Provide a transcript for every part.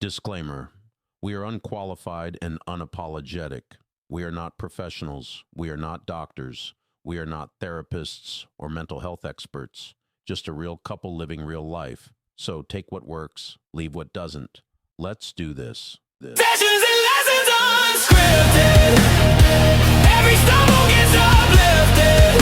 Disclaimer: we are unqualified and unapologetic. We are not professionals. We are not doctors. We are not therapists or mental health experts. Just a real couple living real life. So take what works, leave what doesn't. Let's do this. Sessions and lessons unscripted. Every stumble gets uplifted.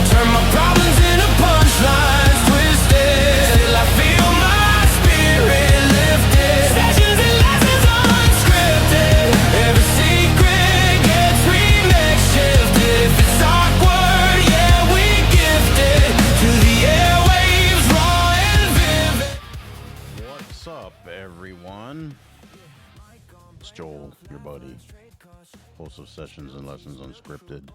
Turn my problems into punchlines, twisted. Till I feel my spirit lifted. Sessions and lessons unscripted. Every secret gets remix shifted. If it's awkward, yeah, we gifted. To the airwaves, raw and vivid. What's up, everyone? It's Joel, your buddy, host of Sessions and Lessons Unscripted.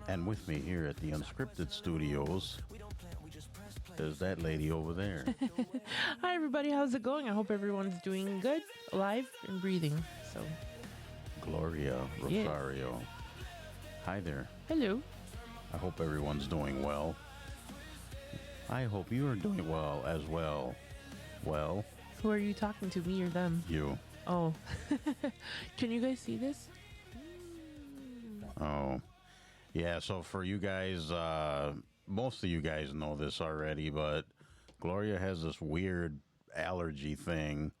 And with me here at the Unscripted Studios, there's that lady over there. Hi everybody, how's it going? I hope everyone's doing good, alive, and breathing. So, Gloria Yeah. Rosario. Hi there. hello. I hope everyone's doing well. I hope you are doing well as well. Well, Who are you talking to, me or them? you. Oh, can you guys see this? Oh, yeah. So for you guys, most of you guys know this already, but Gloria has this weird allergy thing,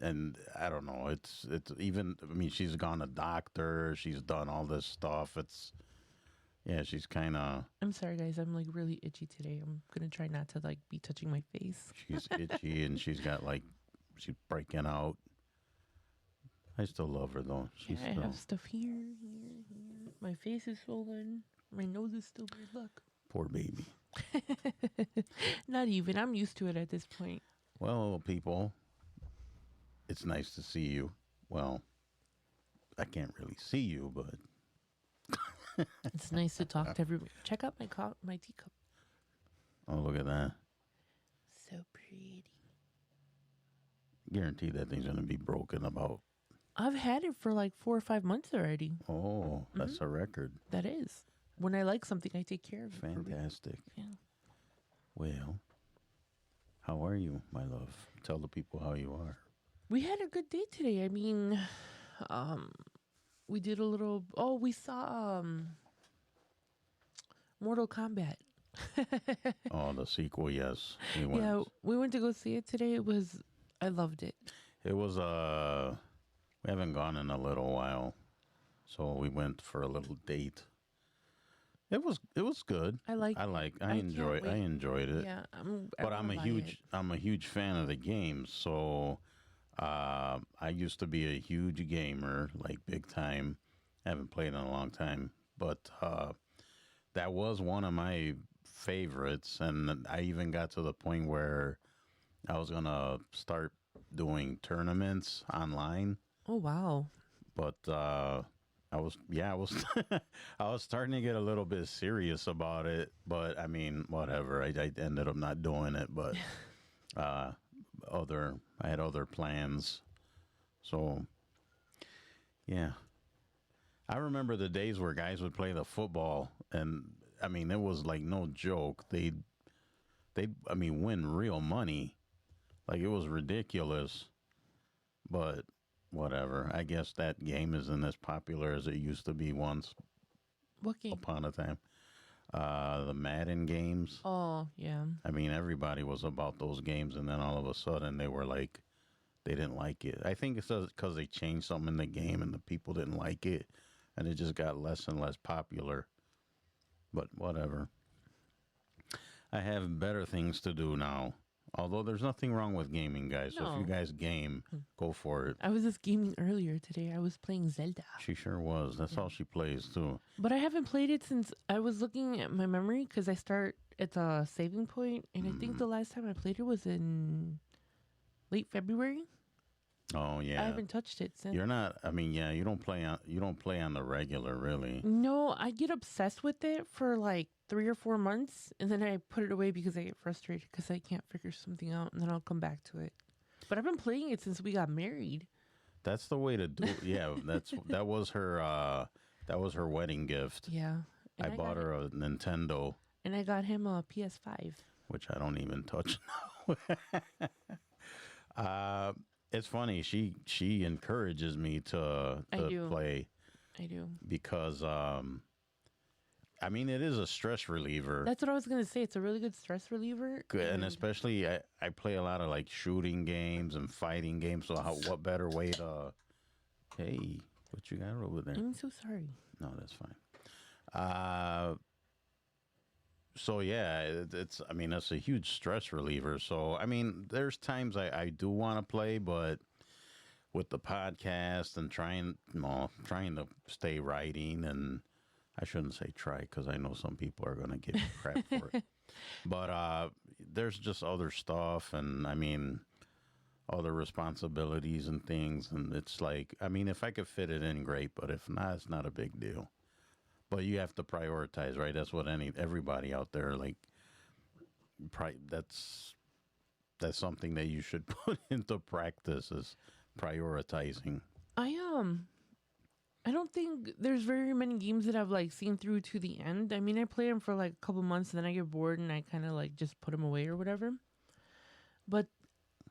and I don't know. It's even. I mean, she's gone to doctor. She's done all this stuff. Yeah. She's kind of. I'm sorry guys, I'm like really itchy today. I'm gonna try not to like be touching my face. She's itchy, and she's got like she's breaking out. I still love her though. Yeah, She's I still have stuff here. My face is swollen. My nose is still weird. Look. poor baby. Not even. I'm used to it at this point. Well, people, it's nice to see you. Well, I can't really see you, but It's nice to talk to everyone. Check out my teacup. oh, look at that. So pretty. Guaranteed that thing's going to be broken about. I've had it for like 4 or 5 months already. Oh, that's a record. That is. When I like something, I take care of it. for real. Fantastic. Yeah. Well, how are you, my love? Tell the people how you are. We had a good day today. I mean, we did a little. Oh, we saw Mortal Kombat. Oh, the sequel, yes. We went. Yeah, we went to go see it today. I loved it. It was, we haven't gone in a little while, so we went for a little date. It was good. I like. I can't enjoyed it. Yeah, But I'm a huge fan of the games. So I used to be a huge gamer, like big time. I haven't played in a long time, but that was one of my favorites, and I even got to the point where I was gonna start doing tournaments online. Oh wow. But I was I was starting to get a little bit serious about it, but I mean, whatever. I ended up not doing it, but I had other plans. So yeah. I remember the days where guys would play the football, and I mean, it was like no joke. They I mean, win real money. Like, it was ridiculous. But whatever. I guess that game isn't as popular as it used to be once What game? upon a time. The Madden games. Oh yeah. I mean, everybody was about those games, and then all of a sudden they were like, they didn't like it. I think it's because they changed something in the game and the people didn't like it, and it just got less and less popular. But whatever. I have better things to do now. Although there's nothing wrong with gaming, guys. So if you No. guys game, go for it. I was just gaming earlier today. I was playing Zelda. She sure was. That's all she plays, too. But I haven't played it since I was looking at my memory because I start at the saving point, and I think the last time I played it was in late February. Oh, yeah. I haven't touched it since. You're not, I mean, yeah, you don't play on the regular, really. No, I get obsessed with it for like 3 or 4 months, and then I put it away because I get frustrated because I can't figure something out, and then I'll come back to it. But I've been playing it since we got married. That's the way to do it. Yeah, that was her wedding gift. Yeah. I And bought got- her a Nintendo, And I got him a PS5. which I don't even touch now. It's funny. She encourages me to I do. play I do. because I mean it is a stress reliever. That's what I was gonna say. It's a really good stress reliever. And especially I play a lot of like shooting games and fighting games. So what better way to? Hey, what you got over there? I'm so sorry. No, that's fine. So yeah, it's I mean it's a huge stress reliever. So I mean, there's times I do want to play, but with the podcast and trying to stay writing, and I shouldn't say try because I know some people are gonna give me crap for it. But there's just other stuff, and I mean other responsibilities and things, and it's like I mean if I could fit it in, great, but if not, it's not a big deal. But you have to prioritize, right? That's what everybody out there like. That's something that you should put into practice is prioritizing. I don't think there's very many games that I've like seen through to the end. I mean, I play them for like a couple months, and then I get bored, and I kind of like just put them away or whatever. But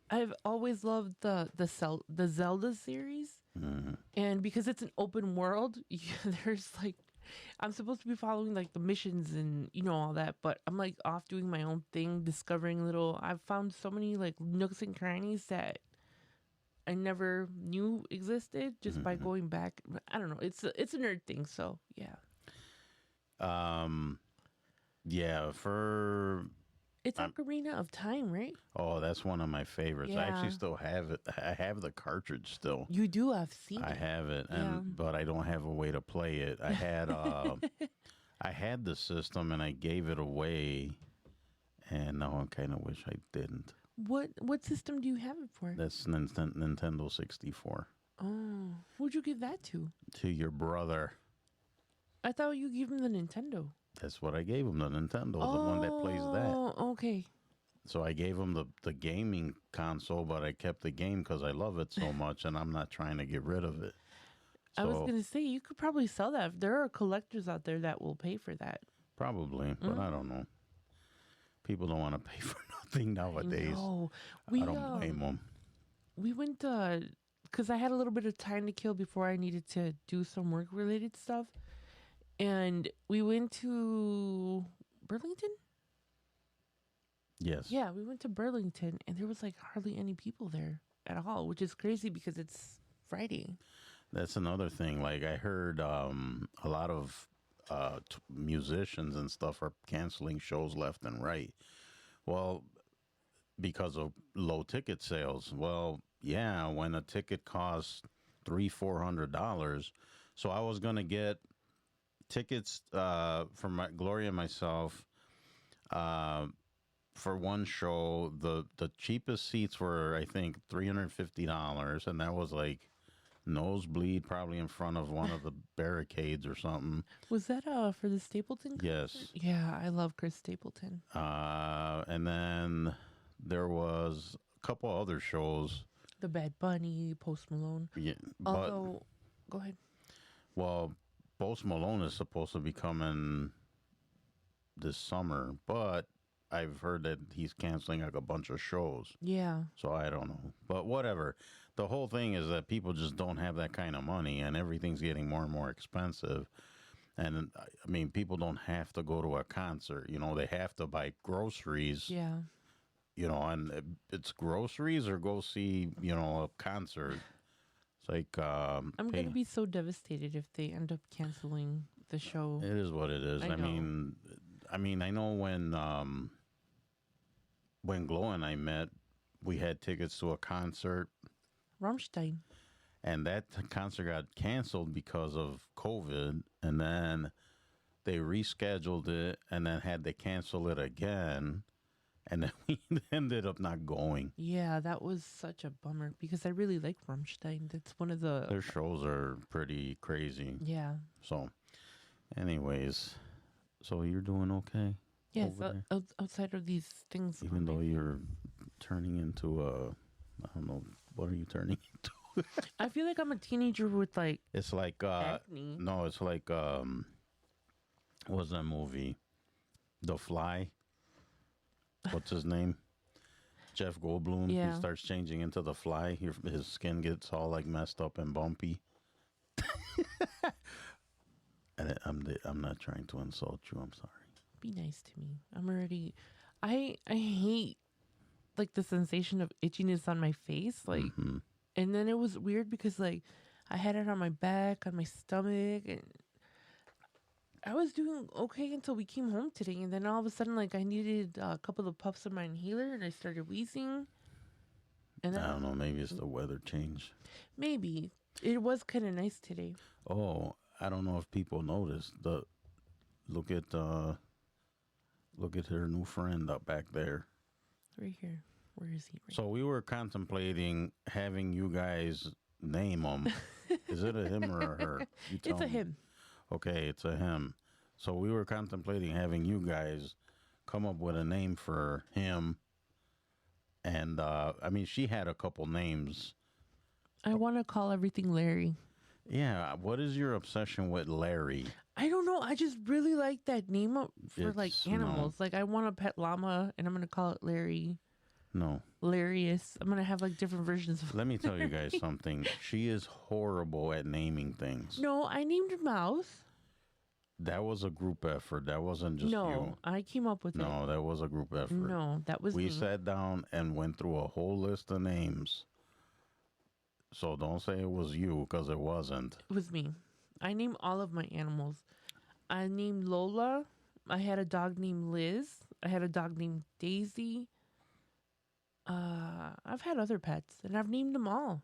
I've always loved the Zelda series, and because it's an open world, there's like I'm supposed to be following like the missions and all that, but I'm like off doing my own thing, discovering little. I've found so many like nooks and crannies that I never knew existed just by going back. I don't know. It's a nerd thing, so yeah. Yeah, for It's Ocarina of Time, right? oh, that's one of my favorites. I actually Yeah. still have it. I have the cartridge still. You do. I've seen I it. have it, Yeah. but I don't have a way to play it. I had I had the system and I gave it away, and now I kind of wish I didn't. What system do you have it for? That's Nintendo 64. Oh, who'd you give that to? To your brother. I thought you gave him the Nintendo. That's what I gave him, the Nintendo, the one that plays that. Oh, okay. So I gave him the gaming console, but I kept the game because I love it so much, and I'm not trying to get rid of it. I was So- gonna say you could probably sell that. There are collectors out there that will pay for that. Probably, but I don't know. People don't want to pay for nothing nowadays. No, I don't blame them. we went because I had a little bit of time to kill before I needed to do some work related stuff, and we went to Burlington. Yes. Yeah, we went to Burlington, and there was like hardly any people there at all, which is crazy because it's Friday. That's another thing. Like I heard a lot of musicians and stuff are canceling shows left and right. Well, because of low ticket sales. Well, yeah, when a ticket costs $300-$400, so I was gonna get tickets for my Gloria and myself. For one show, the cheapest seats were I think $350, and that was like nosebleed, probably in front of one of the barricades or something. Was that for the Stapleton? Yes. Yeah, I love Chris Stapleton. And then there was a couple other shows. The Bad Bunny, Post Malone. Yeah, but Although, go ahead. well, Post Malone is supposed to be coming this summer, but I've heard that he's canceling like a bunch of shows. Yeah. So I don't know. But whatever. The whole thing is that people just don't have that kind of money, and everything's getting more and more expensive. And I mean, people don't have to go to a concert. They have to buy groceries. Yeah. And it's groceries or go see, a concert. It's like I'm going to be so devastated if they end up canceling the show. It is what it is. I know. I mean, I know when Glow and I met, we had tickets to a concert. Rammstein. And that concert got canceled because of COVID, and then they rescheduled it, and then had to cancel it again, and then we ended up not going. Yeah, that was such a bummer because I really like Rammstein. That's one of the. Their shows are pretty crazy. Yeah. So, anyways, so you're doing okay? Yes, over there? outside of these things. Even though you're turning into I don't know, what are you turning into? I feel like I'm a teenager with like It's like acne. no, it's like what's that movie? The Fly. What's his name? Jeff Goldblum. Yeah. He starts changing into the Fly. His skin gets all like messed up and bumpy. And I'm not trying to insult you. I'm sorry. Be nice to me. I'm already. I hate like the sensation of itchiness on my face. Like, and then it was weird because like I had it on my back, on my stomach, and I was doing okay until we came home today. And then all of a sudden, like I needed a couple of puffs of my inhaler, and I started wheezing. And then I don't know. Maybe it's the weather change. maybe it was kind of nice today. Oh, I don't know if people noticed. Look at her new friend up back there. Right here. Where is he? Right So we were contemplating having you guys name him. Is it a him or a her? You tell It's a me. him. Okay, it's a him. So we were contemplating having you guys come up with a name for him. And I mean, she had a couple names. I want to call everything Larry. Yeah, what is your obsession with Larry? I don't know. I just really like that name for like It's- no. animals. Like I want a pet llama, and I'm gonna call it Larry. No. Larius. I'm gonna have like different versions of. Let me tell you guys something. She is horrible at naming things. No, I named Mouse. That was a group effort. That wasn't just No, you. I came up with No, that was a group it. effort. No, that was We me. sat down and went through a whole list of names. So don't say it was you, because it wasn't. It was me. I named all of my animals. I named Lola. I had a dog named Liz. I had a dog named Daisy. I've had other pets, and I've named them all.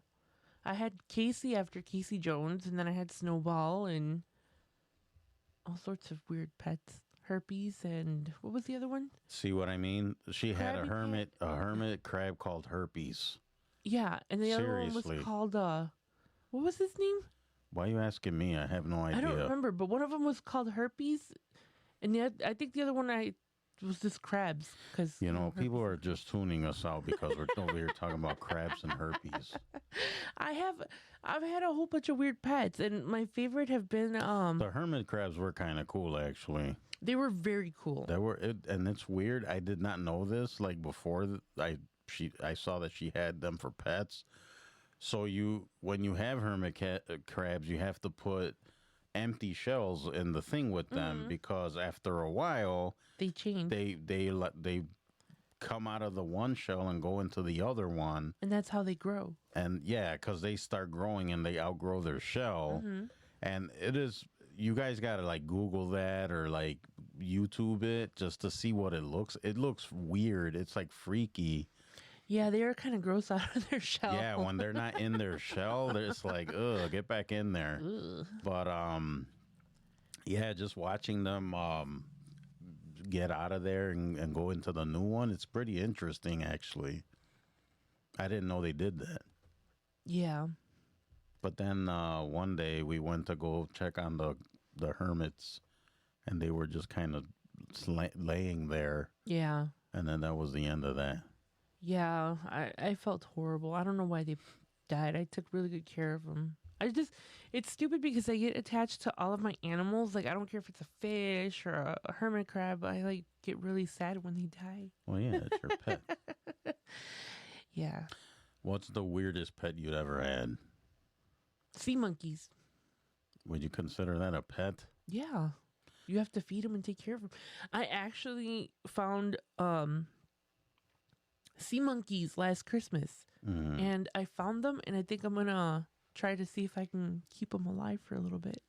I had Casey after Casey Jones, and then I had Snowball and all sorts of weird pets. Herpes and what was the other one? See what I mean? She had Krabby Cat. a hermit crab called Herpes. Yeah, and the other one Seriously. was called what was his name? Why are you asking me? I have no idea. I don't remember, but one of them was called Herpes, and I think the other one was just crabs because You know, people are just tuning us out because we're over here talking about crabs and herpes. I've had a whole bunch of weird pets, and my favorite have been The hermit crabs were kind of cool, actually. they were very cool. And it's weird. I did not know this. Like before, I saw that she had them for pets. So when you have hermit crabs, you have to put empty shells in the thing with them because after a while They changed, they come out of the one shell and go into the other one. and that's how they grow. And yeah, because they start growing and they outgrow their shell. And you guys got to like Google that or like YouTube it just to see what it looks. It looks weird. It's like freaky. Yeah, they are kind of gross out of their shell. Yeah, when they're not in their shell, it's like, ugh, get back in there. Ugh. But yeah, just watching them get out of there and go into the new one, it's pretty interesting actually. I didn't know they did that. Yeah. But then one day we went to go check on the hermits, and they were just kind of laying there, Yeah. and then that was the end of that. Yeah, I felt horrible. I don't know why they died. I took really good care of them. It's stupid because I get attached to all of my animals. Like, I don't care if it's a fish or a hermit crab. I, like, get really sad when they die. Well, yeah, it's your pet. Yeah. What's the weirdest pet you'd ever had? Sea monkeys. Would you consider that a pet? Yeah. You have to feed them and take care of them. I actually found sea monkeys last Christmas. Mm. And I found them, and I think I'm going to try to see if I can keep them alive for a little bit.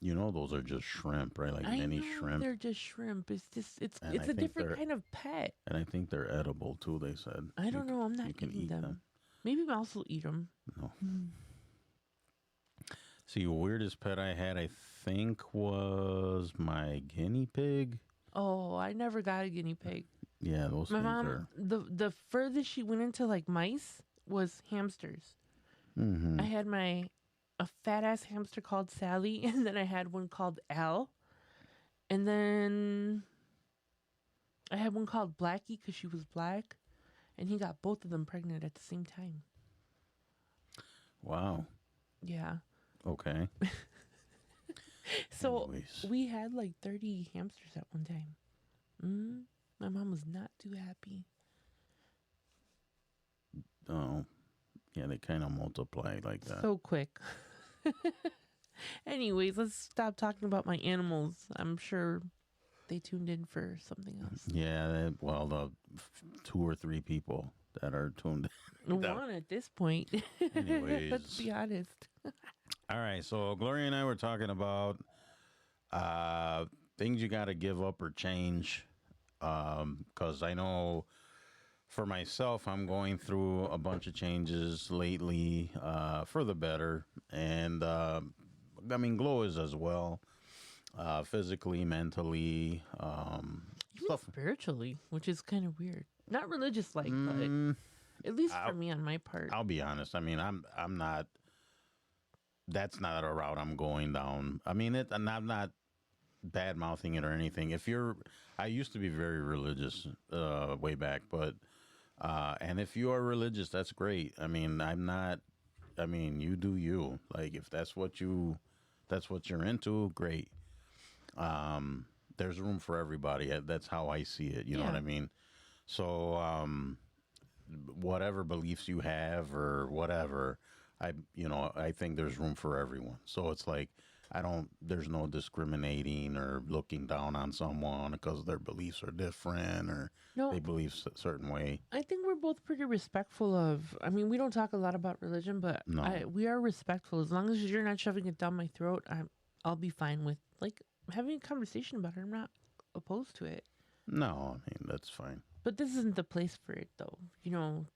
You know, those are just shrimp, right? Like I mini know shrimp. they're just shrimp. It's just it's And I a think different they're- kind of pet. And I think they're edible too, they said. I don't know. I'm not you can eating eat them. them. Maybe mouse will eat them. No. See, weirdest pet I had, I think, was my guinea pig. Oh, I never got a guinea pig. Yeah, those My things mom, are. the furthest she went into like mice was hamsters. Mm-hmm. I had a fat ass hamster called Sally, and then I had one called Al, and then I had one called Blackie because she was black, and he got both of them pregnant at the same time. Wow. Yeah. Okay. So Anyways. we had like 30 hamsters at one time. My mom was not too happy. yeah, they kind of multiply like that. So quick. Anyways, let's stop talking about my animals. I'm sure they tuned in for something else. Yeah, well, the 2 or 3 people that are tuned. One at this point. Anyways. Let's be honest. All right, so Gloria and I were talking about things you got to give up or change. Because I know for myself, I'm going through a bunch of changes lately for the better. And I mean, Glow is as well, physically, mentally, Even stuff. spiritually, which is kind of weird. Not religious like, but at least for me on my part. I'll be honest. I mean, I'm not. That's not a route I'm going down. I mean, and I'm not bad mouthing it or anything. I used to be very religious way back, but and if you are religious, that's great. I mean, I'm not. I mean, you do you. Like if that's what you're into, great. There's room for everybody. That's how I see it. You know what Yeah. I mean? So, whatever beliefs you have or whatever, I think there's room for everyone. So it's like, there's no discriminating or looking down on someone because their beliefs are different or No. they believe a certain way. I think we're both pretty respectful of. I mean, we don't talk a lot about religion, but No. we are respectful. As long as you're not shoving it down my throat, I'll be fine with like having a conversation about it. I'm not opposed to it. No, I mean, that's fine. But this isn't the place for it, though. You know,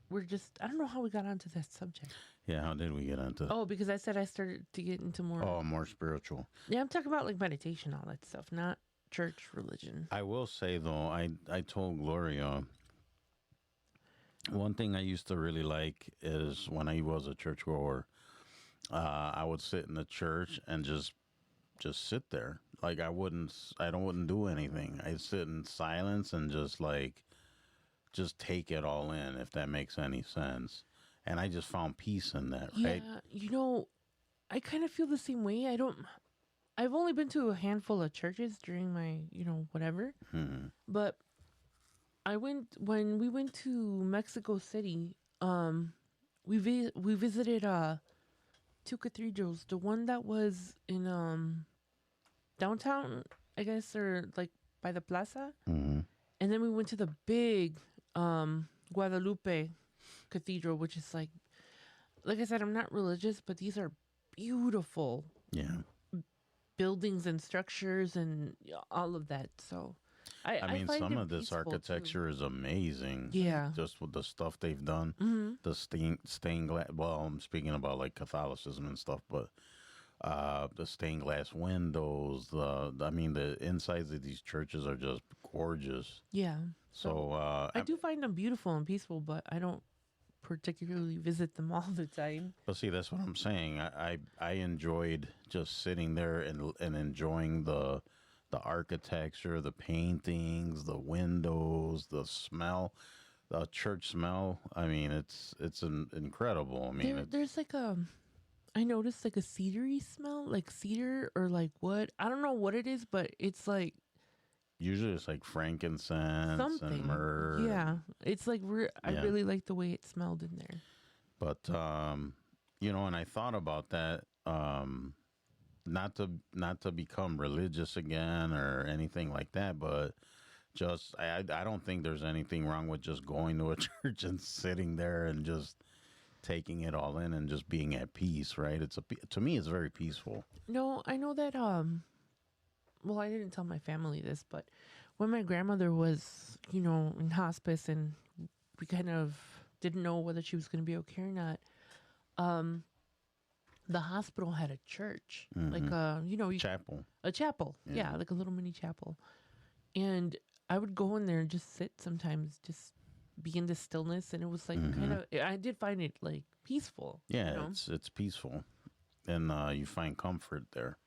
we're just. I don't know how we got onto that subject. Yeah, how did we get into Oh, because I said I started to get into more. more spiritual? Yeah, I'm talking about like meditation, all that stuff, not church religion. I will say, though, I told Gloria, one thing I used to really like is when I was a churchgoer, I would sit in the church and just sit there. Like I wouldn't do anything. I'd sit in silence and just take it all in, if that makes any sense. And I just found peace in that, right? Yeah, you know, I kind of feel the same way. I've only been to a handful of churches during my, whatever. But when we went to Mexico City, we visited 2 cathedrals. The one that was in downtown, I guess, or like by the plaza. And then we went to the big Guadalupe Cathedral, which is like I said, I'm not religious, but these are beautiful Yeah. buildings and structures and all of that. So I mean, find some it of this peaceful, too. architecture is amazing. Yeah. Just with the stuff they've done. Mm-hmm. The stained glass. Well, I'm speaking about like Catholicism and stuff, but the stained glass windows. The insides of these churches are just gorgeous. Yeah. So I do find them beautiful and peaceful, but I don't particularly visit them all the time. But see, that's what I'm saying. I enjoyed just sitting there and enjoying the architecture, the paintings, the windows, the smell, the church smell. I mean, it's incredible. I mean, There's like I noticed like a cedary smell, like cedar or like wood. I don't know what it is, but it's like usually it's like frankincense something. and myrrh. Yeah, it's like I Yeah. really like the way it smelled in there. But and I thought about that. Not to become religious again or anything like that, but just I don't think there's anything wrong with just going to a church and sitting there and just taking it all in and just being at peace, right? To me it's very peaceful. No, I know that well, I didn't tell my family this, but when my grandmother was, in hospice and we kind of didn't know whether she was going to be okay or not, the hospital had a church, like Chapel. a chapel. Yeah, like a little mini chapel. And I would go in there and just sit sometimes, just be in the stillness. And it was like I did find it like peaceful. Yeah, it's peaceful. And you find comfort there.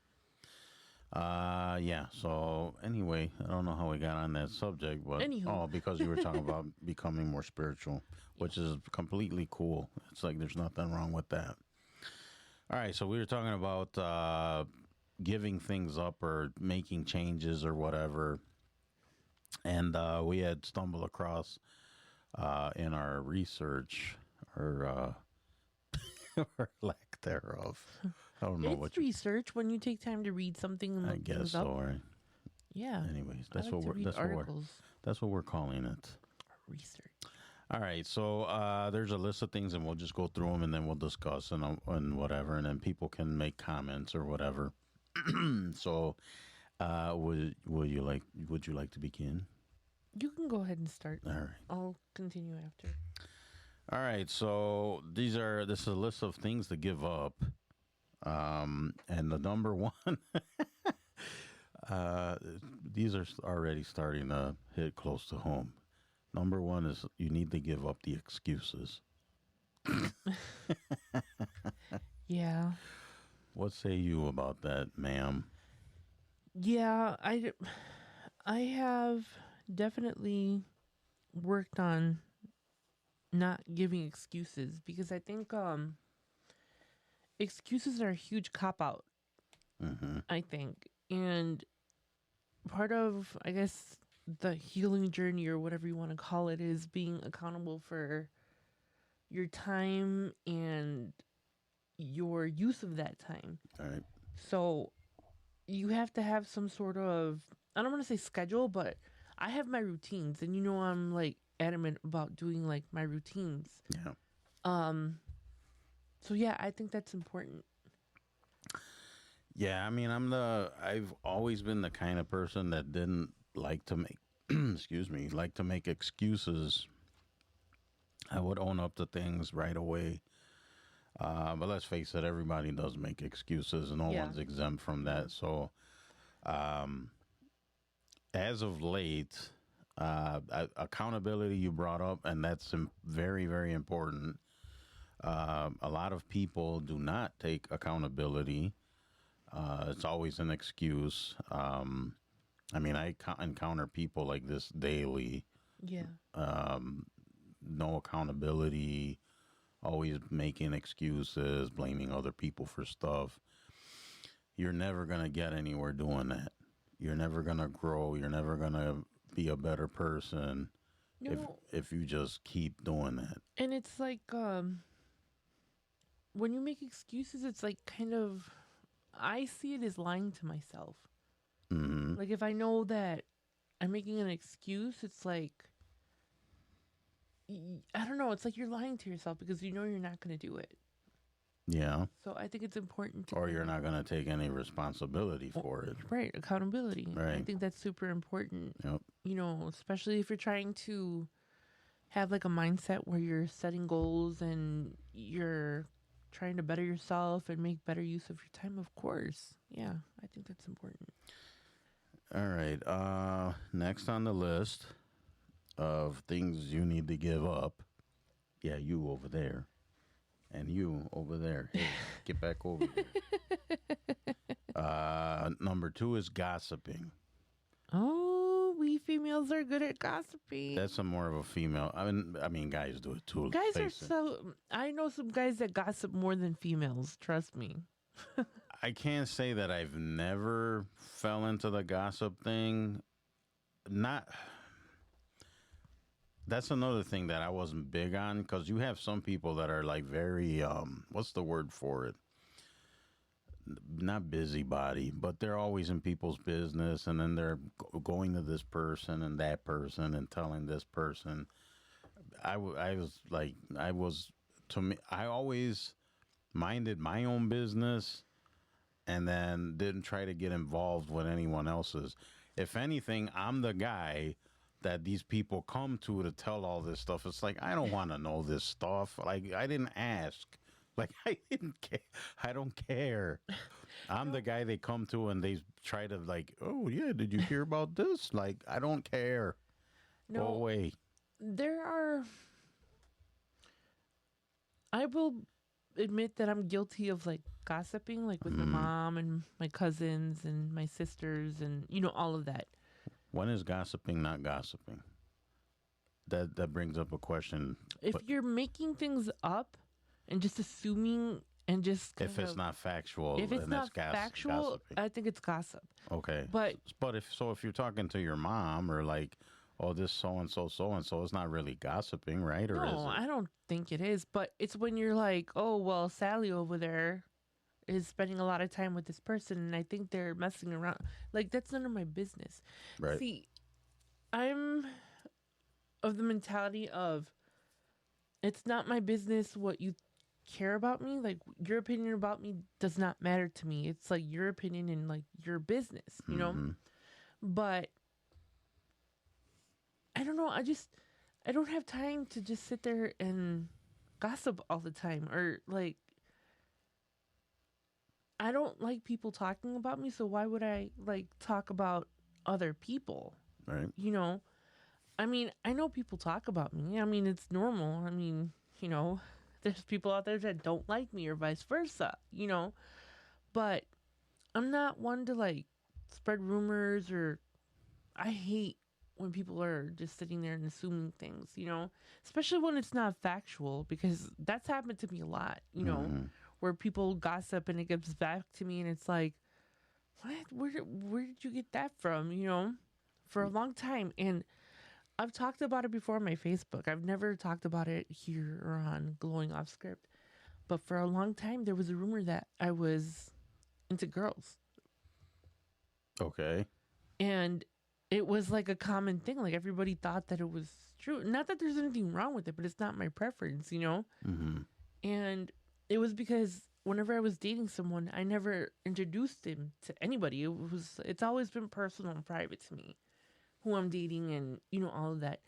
Yeah. So anyway, I don't know how we got on that subject, but Anywho. because you were talking about becoming more spiritual, which is completely cool. It's like there's nothing wrong with that. All right, so we were talking about giving things up or making changes or whatever, and we had stumbled across in our research or or lack thereof. I don't know It's what you. research when you take time to read something and I look guess things so. up. Right? Yeah. Anyways, I that's like what to we're read articles. that's what we're calling it. Research. All right, so there's a list of things, and we'll just go through them, and then we'll discuss and whatever, and then people can make comments or whatever. So, would you like to begin? You can go ahead and start. All right. I'll continue after. All right, so this is a list of things to give up, and the number one, these are already starting to hit close to home. Number one is you need to give up the excuses. Yeah. What say you about that, ma'am? Yeah, I have definitely worked on not giving excuses because I think excuses are a huge cop out, Mm-hmm. I think. And part of, I guess, the healing journey or whatever you want to call it is being accountable for your time and your use of that time. All right. So you have to have some sort of, I don't want to say schedule, but I have my routines and I'm like adamant about doing like my routines. Yeah. So yeah, I think that's important. Yeah, I mean, I've always been the kind of person that didn't like to make, like to make excuses. I would own up to things right away. But let's face it, everybody does make excuses, and no Yeah. one's exempt from that. So, as of late, accountability you brought up, and that's very, very important. A lot of people do not take accountability. It's always an excuse. I mean, I encounter people like this daily. Yeah. No accountability, always making excuses, blaming other people for stuff. You're never going to get anywhere doing that. You're never going to grow. You're never going to be a better person if you just keep doing that. And it's like when you make excuses, it's like kind of, I see it as lying to myself. Mm-hmm. Like if I know that I'm making an excuse, it's like, I don't know, it's like you're lying to yourself because you're not going to do it. Yeah. So I think it's important to Or you're not going to take any responsibility for it. Right, accountability. I Right. think that's super important. Yep. Especially if you're trying to have like a mindset where you're setting goals and you're trying to better yourself and make better use of your time, of course. Yeah, I think that's important. All right. Next on the list of things you need to give up. Yeah, you over there. And you over there. Hey, get back over there. Number 2 is gossiping. Oh, we females are good at gossiping. That's more of a female. I mean, guys do it too. Guys are face it. I know some guys that gossip more than females, trust me. I can't say that I've never fell into the gossip thing. That's another thing that I wasn't big on, because you have some people that are like very, what's the word for it? Not busybody, but they're always in people's business, and then they're going to this person and that person and telling this person. I always minded my own business and then didn't try to get involved with anyone else's. If anything, I'm the guy that these people come to tell all this stuff. It's like, I don't want to know this stuff. Like, I didn't ask. Like, I didn't care. I don't care. I'm the guy they come to and they try to like, oh yeah, did you hear about this? Like, I don't care. Go away. I will admit that I'm guilty of like gossiping, like with my mom and my cousins and my sisters and all of that. When is gossiping not gossiping? That brings up a question. If you're making things up and just assuming and just If it's not factual, if it's then not that's factual, gossiping. I think it's gossip. Okay. But if you're talking to your mom or like oh, this so and so. It's not really gossiping, right? Or is No, it? I don't think it is. But it's when you're like, oh, well, Sally over there is spending a lot of time with this person, and I think they're messing around. Like, that's none of my business. Right. See, I'm of the mentality of it's not my business what you care about me. Like, your opinion about me does not matter to me. It's like your opinion and like your business, you know? Mhm. But I don't know. I don't have time to just sit there and gossip all the time, or like, I don't like people talking about me, so why would I like talk about other people? Right. You know? I mean, I know people talk about me. I mean, it's normal. I mean, you know, there's people out there that don't like me or vice versa, you know? But I'm not one to like spread rumors, or I hate when people are just sitting there and assuming things, you know? Especially when it's not factual, because that's happened to me a lot, you know, Mhm. where people gossip and it gets back to me and it's like, what? Where did you get that from, you know? For a long time. And I've talked about it before on my Facebook. I've never talked about it here or on Glowing Off Script. But for a long time, there was a rumor that I was into girls. Okay. And it was like a common thing. Like, everybody thought that it was true. Not that there's anything wrong with it, but it's not my preference, you know? Mm-hmm. And it was because whenever I was dating someone, I never introduced him to anybody. It's always been personal and private to me, who I'm dating and, you know, all of that.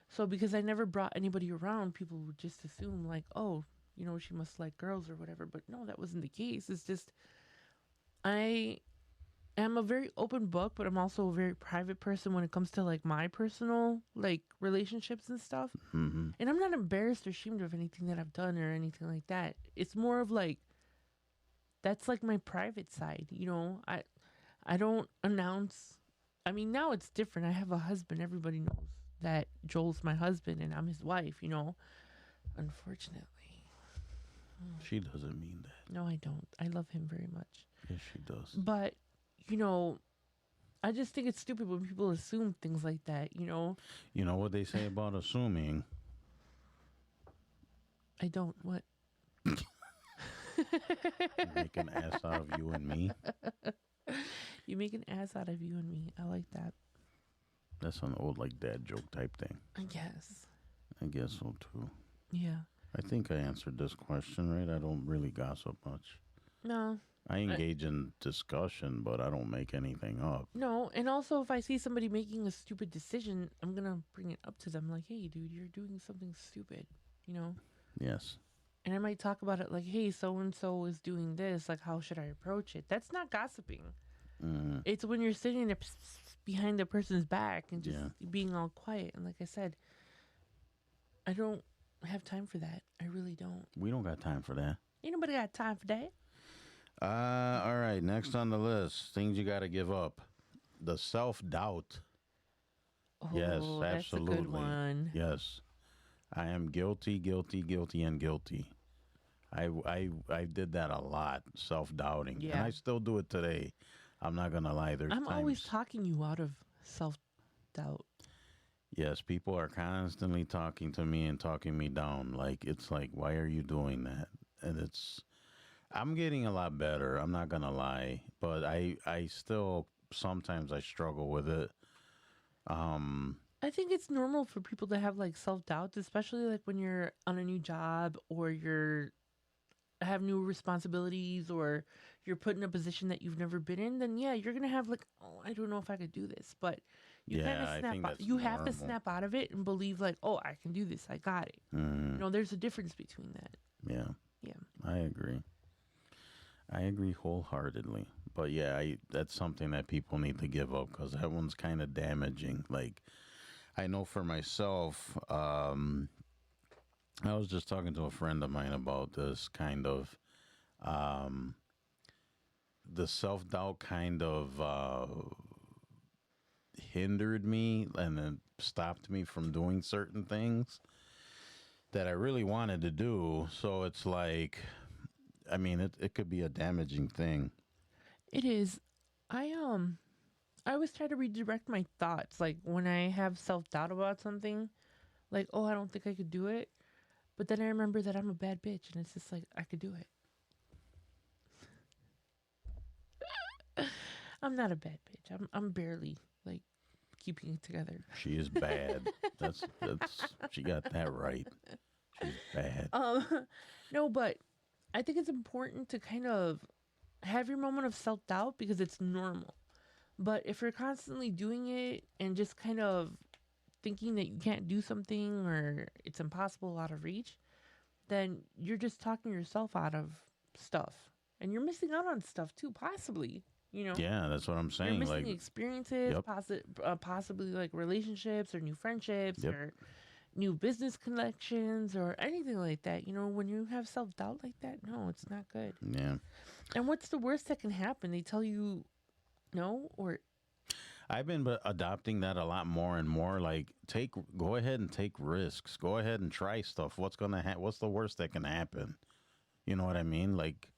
So because I never brought anybody around, people would just assume like, oh, you know, she must like girls or whatever. But no, that wasn't the case. It's just I am a very open book, but I'm also a very private person when it comes to like my personal like relationships and stuff. Mm-hmm. And I'm not embarrassed or ashamed of anything that I've done or anything like that. It's more of like that's like my private side, you know. I don't announce. I mean, now it's different. I have a husband. Everybody knows that Joel's my husband and I'm his wife, you know. Unfortunately. She doesn't mean that. No, I don't. I love him very much. Yes, she does. But, you know, I just think it's stupid when people assume things like that, you know. You know what they say about assuming? I don't. What? Make an ass out of you and me. You make an ass out of you and me. I like that. That's an old like dad joke type thing. I guess. I guess so too. Yeah. I think I answered this question right. I don't really gossip much. No. I engage in discussion, but I don't make anything up. No, and also if I see somebody making a stupid decision, I'm gonna bring it up to them like, hey dude, you're doing something stupid, you know? Yes. And I might talk about it like, hey, so and so is doing this, like how should I approach it? That's not gossiping. Mm-hmm. It's when you're sitting there behind the person's back and just Yeah. being all quiet. And like I said, I don't have time for that. I really don't. We don't got time for that. Ain't nobody got time for that. All right. Next on the list, things you got to give up. The self-doubt. Oh, Yes, that's absolutely. a good one. Yes. I am guilty, and guilty. I did that a lot, self-doubting. And Yeah. I still do it today. I'm not going to lie. There's I'm always times- talking you out of self-doubt. Yes, people are constantly talking to me and talking me down. Like, it's like, why are you doing that? And I'm getting a lot better. I'm not going to lie. But I still, sometimes I struggle with it. I think it's normal for people to have like self-doubt, especially like when you're on a new job or have new responsibilities or you're put in a position that you've never been in. Then yeah, you're gonna have like, oh, I don't know if I could do this, but you Yeah, kind of I snap think out. that's You have to normal. snap out of it and believe like, oh, I can do this. I got it. Mm, You know, there's a difference between that. yeah, Yeah. I agree. I agree wholeheartedly. But yeah, that's something that people need to give up because that one's kind of damaging. Like, I know for myself, I was just talking to a friend of mine about this kind of, the self-doubt kind of hindered me and then stopped me from doing certain things that I really wanted to do. So it's like, I mean, it could be a damaging thing. It is. I I always try to redirect my thoughts. Like when I have self doubt about something, like, oh, I don't think I could do it. But then I remember that I'm a bad bitch, and it's just like I could do it. I'm not a bad bitch. I'm barely like keeping it together. She is bad. That's she got that right. She's bad. No, but I think it's important to kind of have your moment of self doubt because it's normal. But if you're constantly doing it and just kind of thinking that you can't do something or it's impossible, out of reach, then you're just talking yourself out of stuff. And you're missing out on stuff too, possibly. You know? Yeah, that's what I'm You're saying. missing Like, experiences, Yep. possibly like relationships or new friendships Yep. or new business connections or anything like that. You know, when you have self doubt like that, no, it's not good. yeah. And what's the worst that can happen? They tell you no, or I've been adopting that a lot more and more. Like, go ahead and take risks. Go ahead and try stuff. What's the worst that can happen? You know what I mean? Like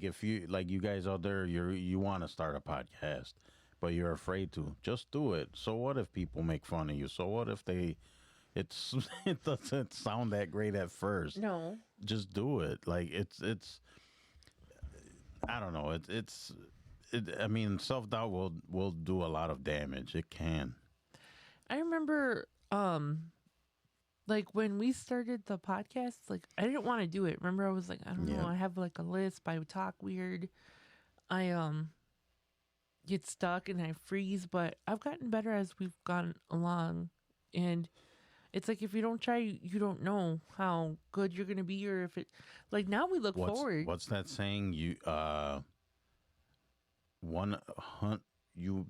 if you guys out there, you want to start a podcast, but you're afraid to. Just do it. So what if people make fun of you? So what if it doesn't sound that great at first? no. Just do it. Like it's I don't know. I mean, self doubt will do a lot of damage. It can. I remember, like when we started the podcast, like I didn't want to do it. Remember, I was like, I don't know. Yeah. I have like a list, but I would talk weird. I get stuck and I freeze, but I've gotten better as we've gone along, and it's like if you don't try, you don't know how good you're gonna be, or if it. Like now we look forward. What's that saying? You one hunt you.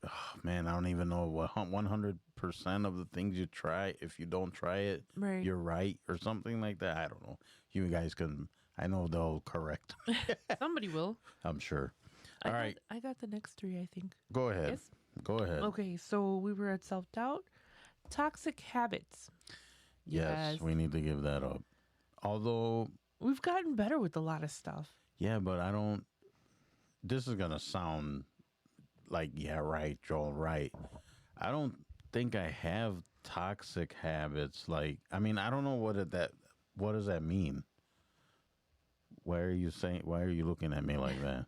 Oh, man, I don't even know what 100% of the things you try. If you don't try it, Right. you're right, or something like that. I don't know. You guys can. I know they'll correct. Somebody will. I'm sure. I All got- right, I got the next three, I think. go ahead. Yes. Go ahead. Okay, so we were at self doubt, toxic habits. Yes, Yes. we need to give that up. Although, We've gotten better with a lot of stuff. yeah, but I don't. This is gonna sound like, yeah, right, Joel, right. I don't think I have toxic habits. Like, I mean, I don't know what does that mean? Why are you looking at me like that?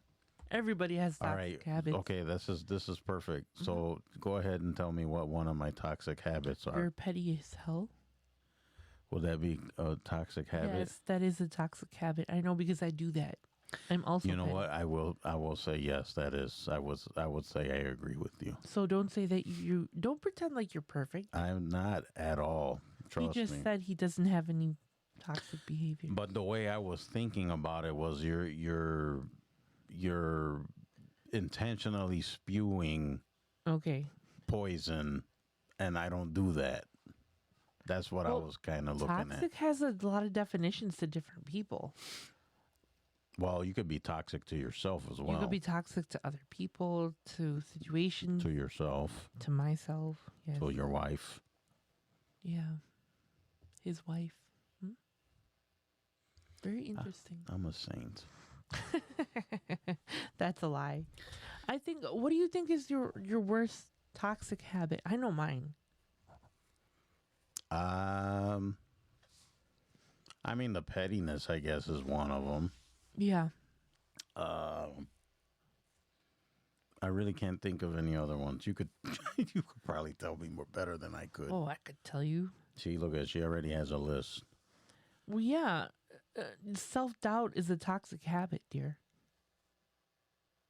Everybody has All toxic right. habits. Okay, this is perfect. So go ahead and tell me what one of my toxic habits are. You're petty as hell. Would that be a toxic habit? Yes, that is a toxic habit. I know because I do that. I'm also You know petty. what? I will say yes, that is. I would say I agree with you. So don't say that you don't pretend like you're perfect. I'm not at all. He Trust just me. said he doesn't have any toxic behavior. But the way I was thinking about it was you're intentionally spewing Okay. poison, and I don't do that. That's what I Well, was kind of looking at. Toxic has a lot of definitions to different people. Well, you could be toxic to yourself as well. You could be toxic to other people, to situations, to yourself, to myself. Yes. to your wife. Yeah. His wife. Hmm? Very interesting. I'm a saint. That's a lie. I think. What do you think is your worst toxic habit? I know mine. I mean, the pettiness, I guess, is one of them. Yeah. I really can't think of any other ones. You could, you could probably tell me more better than I could. Oh, I could tell you. See, look at, she already has a list. Well, yeah. Self doubt is a toxic habit, dear.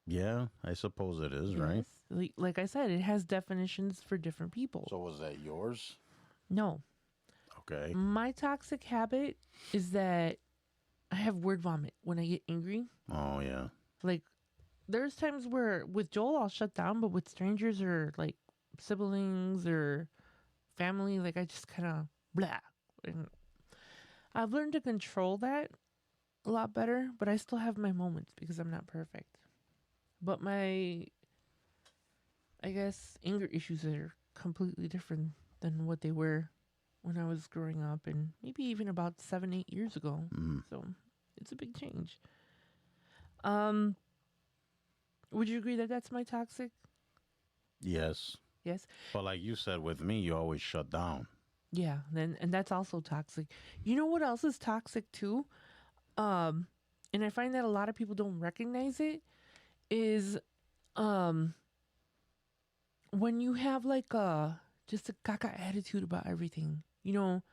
Yeah, I suppose it is, right? Yes. Like I said, it has definitions for different people. So was that yours? No. Okay. My toxic habit is that I have word vomit when I get angry. Oh yeah. Like, there's times where with Joel I'll shut down, but with strangers or like siblings or family, like I just kind of blah. And I've learned to control that a lot better, but I still have my moments because I'm not perfect. But my, I guess, anger issues are completely different than what they were when I was growing up, and maybe even about 7-8 years ago. So it's a big change. Would you agree that that's my toxic? Yes. Yes. But like you said, with me, you always shut down. Yeah. Then and that's also toxic. You know what else is toxic too? And I find that a lot of people don't recognize it is when you have like a just a caca attitude about everything. You know,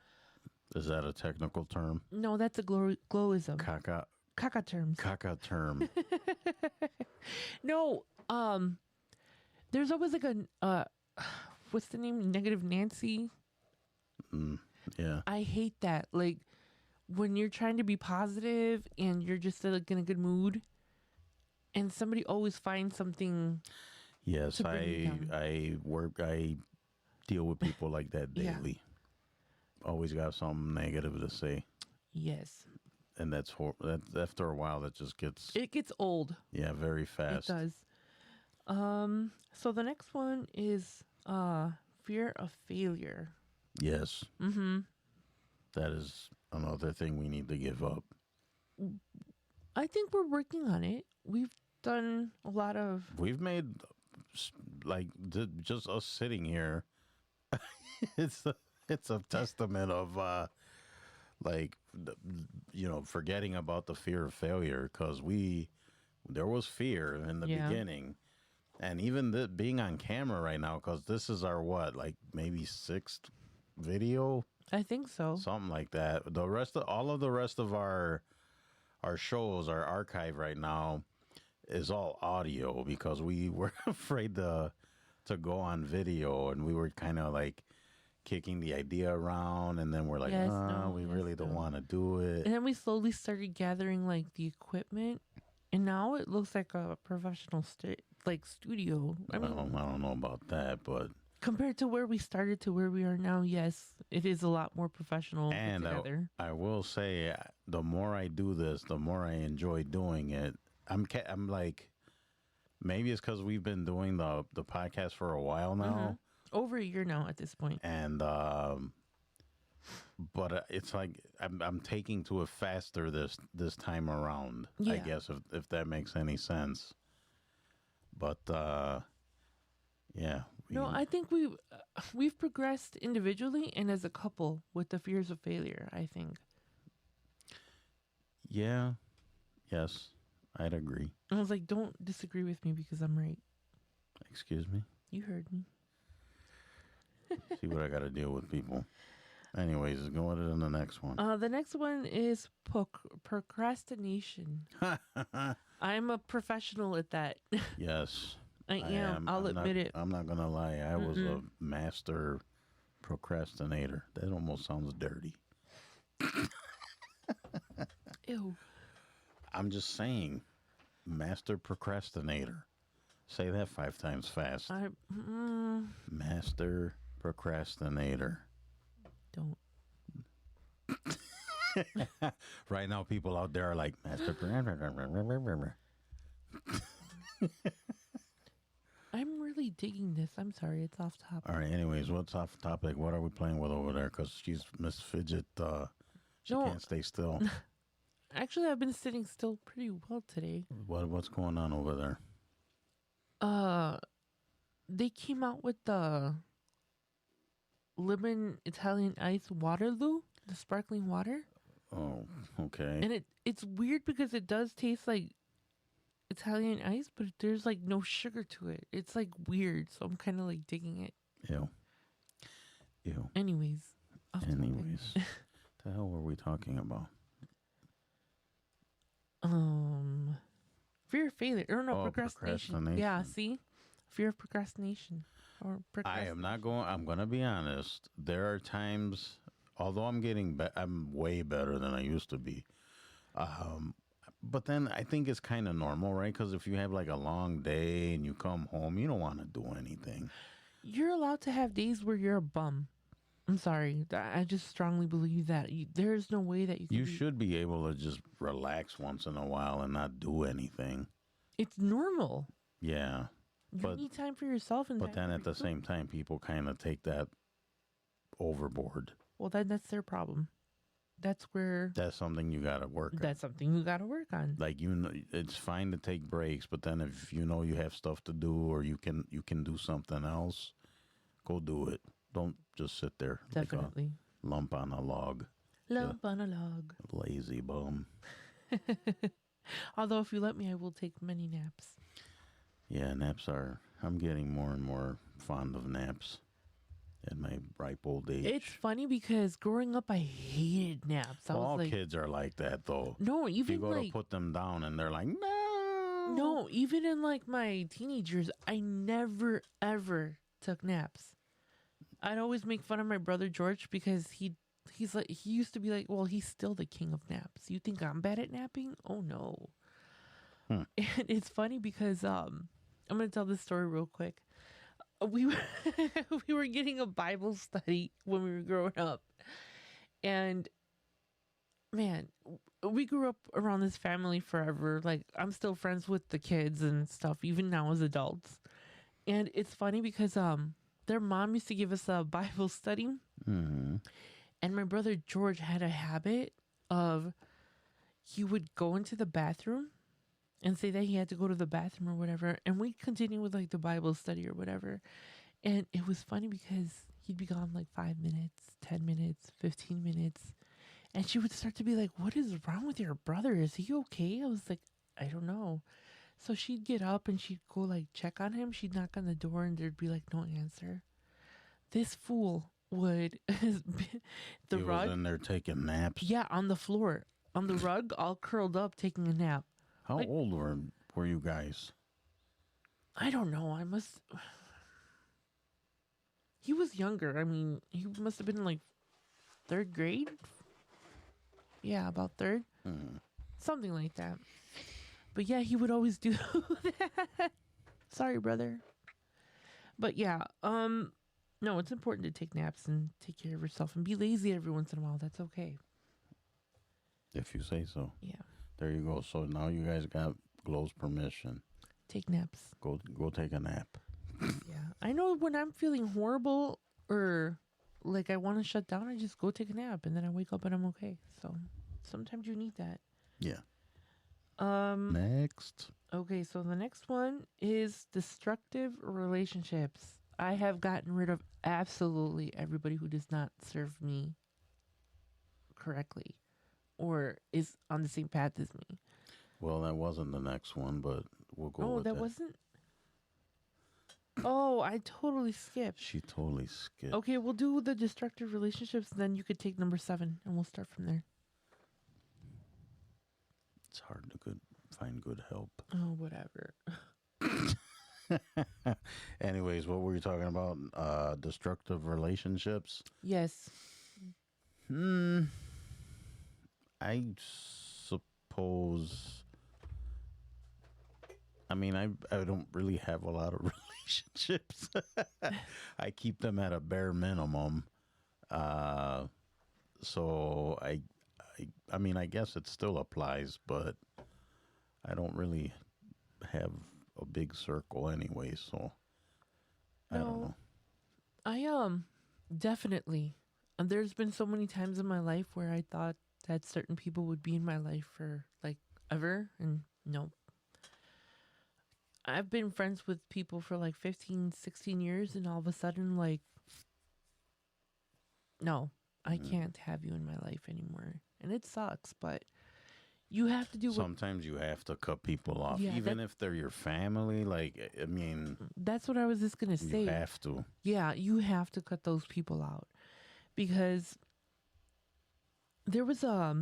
Is that a technical term? no, that's a glowism. Caca, Caca terms. caca term. No, there's always like a what's the name? Negative Nancy. Yeah. I hate that. Like when you're trying to be positive and you're just like in a good mood, and somebody always finds something. Yes, To bring you down. I deal with people like that Yeah. daily. Always got something negative to say, Yes, and that's after a while that just gets it gets old. very It fast. does. So the next one is fear of failure. Yes, Mm-hmm. that is another thing we need to give up. I think we're working on it. We've done a lot of. We've made like just us sitting here. It's a testament of like forgetting about the fear of failure, because there was fear in the Yeah. beginning, and even being on camera right now, because this is our maybe sixth video, I think so. something like that. All of the rest of our shows, our archive right now, is all audio, because we were afraid to go on video, and we were kind of like kicking the idea around, and then we're like, Yes, no, we yes, really don't no." want to do it. And then we slowly started gathering like the equipment, and now it looks like a professional studio. I mean, I don't know about that, but compared to where we started to where we are now, yes, it is a lot more professional. and together. I will say, the more I do this, the more I enjoy doing it. I'm like, maybe it's because we've been doing the podcast for a while now. Over a year now at this point. And but it's like I'm taking to it faster this time around. I Yeah. guess if that makes any sense. But yeah. No, I think we've progressed individually and as a couple with the fears of failure. I think. Yeah. Yes, I'd agree. I was like, don't disagree with me because I'm right. Excuse me. You heard me. See what I got to deal with, people. Anyways, go to the next one. The next one is procrastination. I'm a professional at that. Yes. I am. I'll admit it. I'm not gonna lie. I was a master procrastinator. That almost sounds dirty. Ew. I'm just saying, master procrastinator. Say that 5 times fast. Master procrastinator. Don't. Right now, people out there are like, master procrastinator. I'm really digging this. I'm sorry. It's off topic. All right, anyways, what's off topic? What are we playing with over there? Because she's Miss Fidget. She No. can't stay still. Actually, I've been sitting still pretty well today. What's going on over there? They came out with the lemon Italian ice Waterloo, the sparkling water. Oh, okay. And it's weird because it does taste like Italian ice, but there's like no sugar to it. It's like weird, so I'm kind of like digging it. Ew. Anyways. off topic. Anyways, the hell were we talking about? Fear of failure. Or no, Oh, procrastination. Yeah, see? Fear of procrastination. Or I'm going to be honest. There are times, although I'm way better than I used to be. But then I think it's kind of normal, right? Because if you have like a long day and you come home, you don't want to do anything. You're allowed to have days where you're a bum. I'm sorry. I just strongly believe that. There's no way that you can You should be able to just relax once in a while and not do anything. It's normal. Yeah. You But- need time for yourself. And But time then for at the yourself. same time, people kind of take that overboard. Well, then that's their problem. that's where That's something you gotta work on. that's something you got to work on. Like, you know, it's fine to take breaks, but then if you know you have stuff to do or you can do something else, go do it. Don't just sit there Definitely. like a lump on a log, Lump on a log. lazy bum. Although, if you let me, I will take many naps. Yeah, naps are. I'm getting more and more fond of naps at my ripe old age. It's funny because growing up, I hated naps. I was All like, kids are like that, though. no, You even go like, to put them down, and they're like, no. no, even in like my teenage years, I never ever took naps. I'd always make fun of my brother George because he's like he used to be like, well, he's still the king of naps. You think I'm bad at napping? Oh no. Hmm. And it's funny because I'm gonna tell this story real quick. We were we were getting a Bible study when we were growing up, and man, we grew up around this family forever. Like, I'm still friends with the kids and stuff, even now as adults. And it's funny because their mom used to give us a Bible study, Mm-hmm. and my brother George had a habit of he would go into the bathroom and say that he had to go to the bathroom or whatever, and we'd continue with like the Bible study or whatever. And it was funny because he'd be gone like 5 minutes, 10 minutes, 15 minutes. And she would start to be like, what is wrong with your brother? Is he okay? I was like, I don't know. So she'd get up and she'd go like check on him. She'd knock on the door and there'd be like no answer. This fool would, the He rug, was in there taking naps. yeah, on the floor, on the rug, all curled up, taking a nap. How like- old were you guys? I don't know. He was younger. I mean, he must have been like third grade. Yeah, about third. Something like that. But yeah, he would always do that. Sorry, brother. But yeah, no, it's important to take naps and take care of yourself and be lazy every once in a while. That's okay. If you say so. Yeah. There you go. So now you guys got Glow's permission. Take naps. Go take a nap. Yeah. I know when I'm feeling horrible or like I want to shut down, I just go take a nap and then I wake up and I'm okay. So sometimes you need that. Yeah. Um Next. Okay, so the next one is destructive relationships. I have gotten rid of absolutely everybody who does not serve me correctly or is on the same path as me. Well, that wasn't the next one, but we'll go Oh, with that wasn't. Oh, I totally skipped. She totally skipped. Okay, we'll do the destructive relationships, then you could take number 7 and we'll start from there. It's hard to find good help. Oh, whatever. Anyways, what were you talking about? Destructive relationships? Yes. I suppose. I mean, I don't really have a lot of relationships. I keep them at a bare minimum. So I mean, I guess it still applies, but I don't really have a big circle anyway, so I don't know. I definitely. And there's been so many times in my life where I thought that certain people would be in my life for like ever, and no. I've been friends with people for like 15, 16 years, and all of a sudden, like, no, I can't have you in my life anymore. And it sucks, but you have to do what. Sometimes you have to cut people off, Yeah, even if they're your family. Like, I mean, That's what I was just going to say. you have to. Yeah, you have to cut those people out because there was a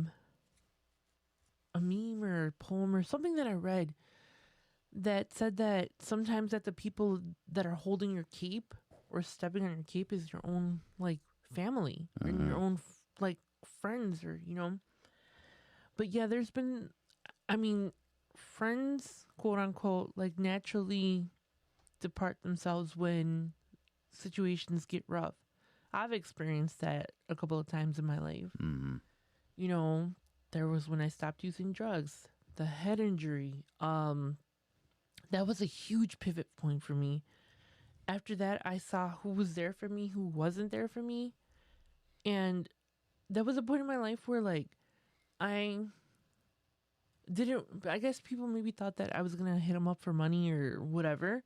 meme or a poem or something that I read that said that sometimes that the people that are holding your cape or stepping on your cape is your own like family or your own like friends or But yeah, there's been, I mean, friends, quote unquote, like naturally depart themselves when situations get rough. I've experienced that a couple of times in my life. There was when I stopped using drugs, the head injury. That was a huge pivot point for me. After that, I saw who was there for me, who wasn't there for me. And there was a point in my life where like I didn't. I guess people maybe thought that I was gonna hit him up for money or whatever,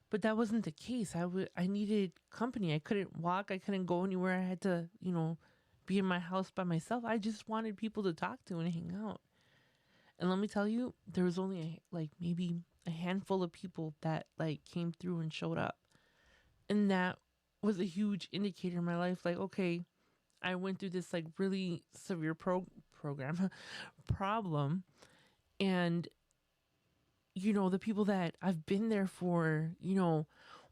but that wasn't the case. I needed company. I couldn't walk. I couldn't go anywhere. I had to, be in my house by myself. I just wanted people to talk to and hang out. And let me tell you, there was only maybe a handful of people that like came through and showed up, and that was a huge indicator in my life. Like, okay, I went through this like really severe program problem, and the people that I've been there for,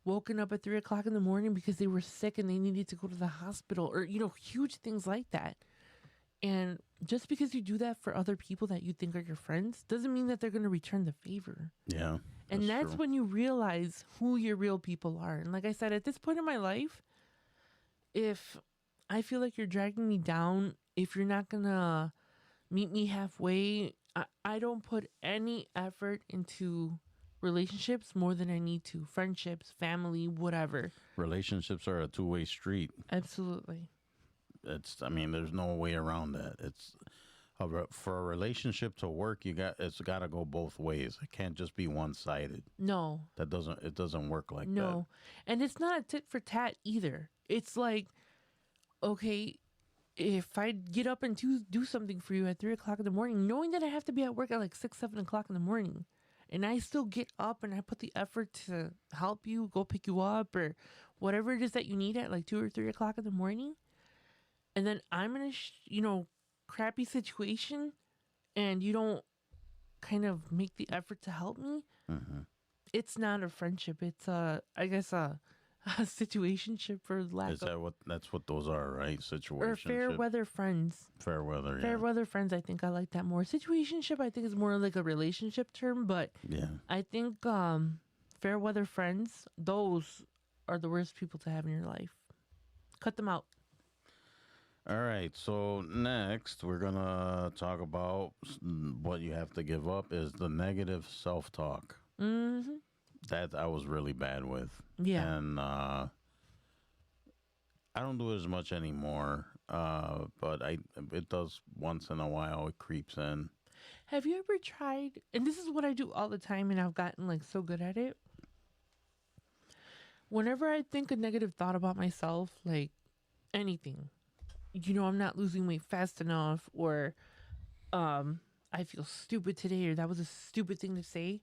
woken up at 3 o'clock in the morning because they were sick and they needed to go to the hospital, or huge things like that. And just because you do that for other people that you think are your friends doesn't mean that they're going to return the favor. Yeah. And that's true. when you realize who your real people are. And like I said, at this point in my life, if I feel like you're dragging me down, if you're not going to meet me halfway, I don't put any effort into relationships more than I need to. Friendships, family, whatever. Relationships are a two-way street. Absolutely. There's no way around that. For a relationship to work, it's got to go both ways. It can't just be one-sided. No. It doesn't work like that. No. And it's not a tit for tat either. It's like, okay, if I get up and do something for you at 3 o'clock in the morning, knowing that I have to be at work at like 6, 7 o'clock in the morning, and I still get up and I put the effort to help you, go pick you up, or whatever it is that you need at like 2 or 3 o'clock in the morning, and then I'm in a crappy situation, and you don't kind of make the effort to help me, it's not a friendship. It's I guess a situationship, for lack Is of... that's what those are, right? Situationship. Or fair weather friends. Fair weather, Fair weather friends, I think I like that more. Situationship, I think, is more like a relationship term, but yeah. I think fair weather friends, those are the worst people to have in your life. Cut them out. All right, so next we're going to talk about what you have to give up is the negative self-talk. Mm-hmm. That I was really bad with. Yeah. And I don't do it as much anymore, but it does once in a while. It creeps in. Have you ever tried, and this is what I do all the time, and I've gotten like so good at it. Whenever I think a negative thought about myself, like anything, I'm not losing weight fast enough, or I feel stupid today, or that was a stupid thing to say,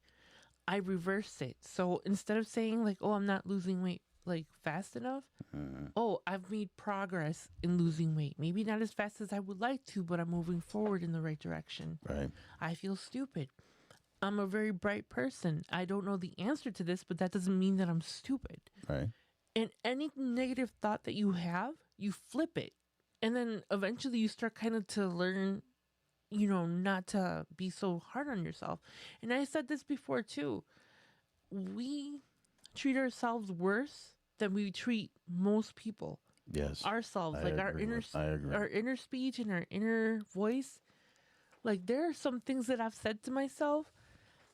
I reverse it. So instead of saying like, oh, I'm not losing weight like fast enough, oh, I've made progress in losing weight. Maybe not as fast as I would like to, but I'm moving forward in the right direction. Right. I feel stupid. I'm a very bright person. I don't know the answer to this, but that doesn't mean that I'm stupid. Right. And any negative thought that you have, you flip it. And then eventually you start kind of to learn, not to be so hard on yourself. And I said this before too. We treat ourselves worse than we treat most people. Yes. Ourselves, I like our agree our inner speech and our inner voice. Like there are some things that I've said to myself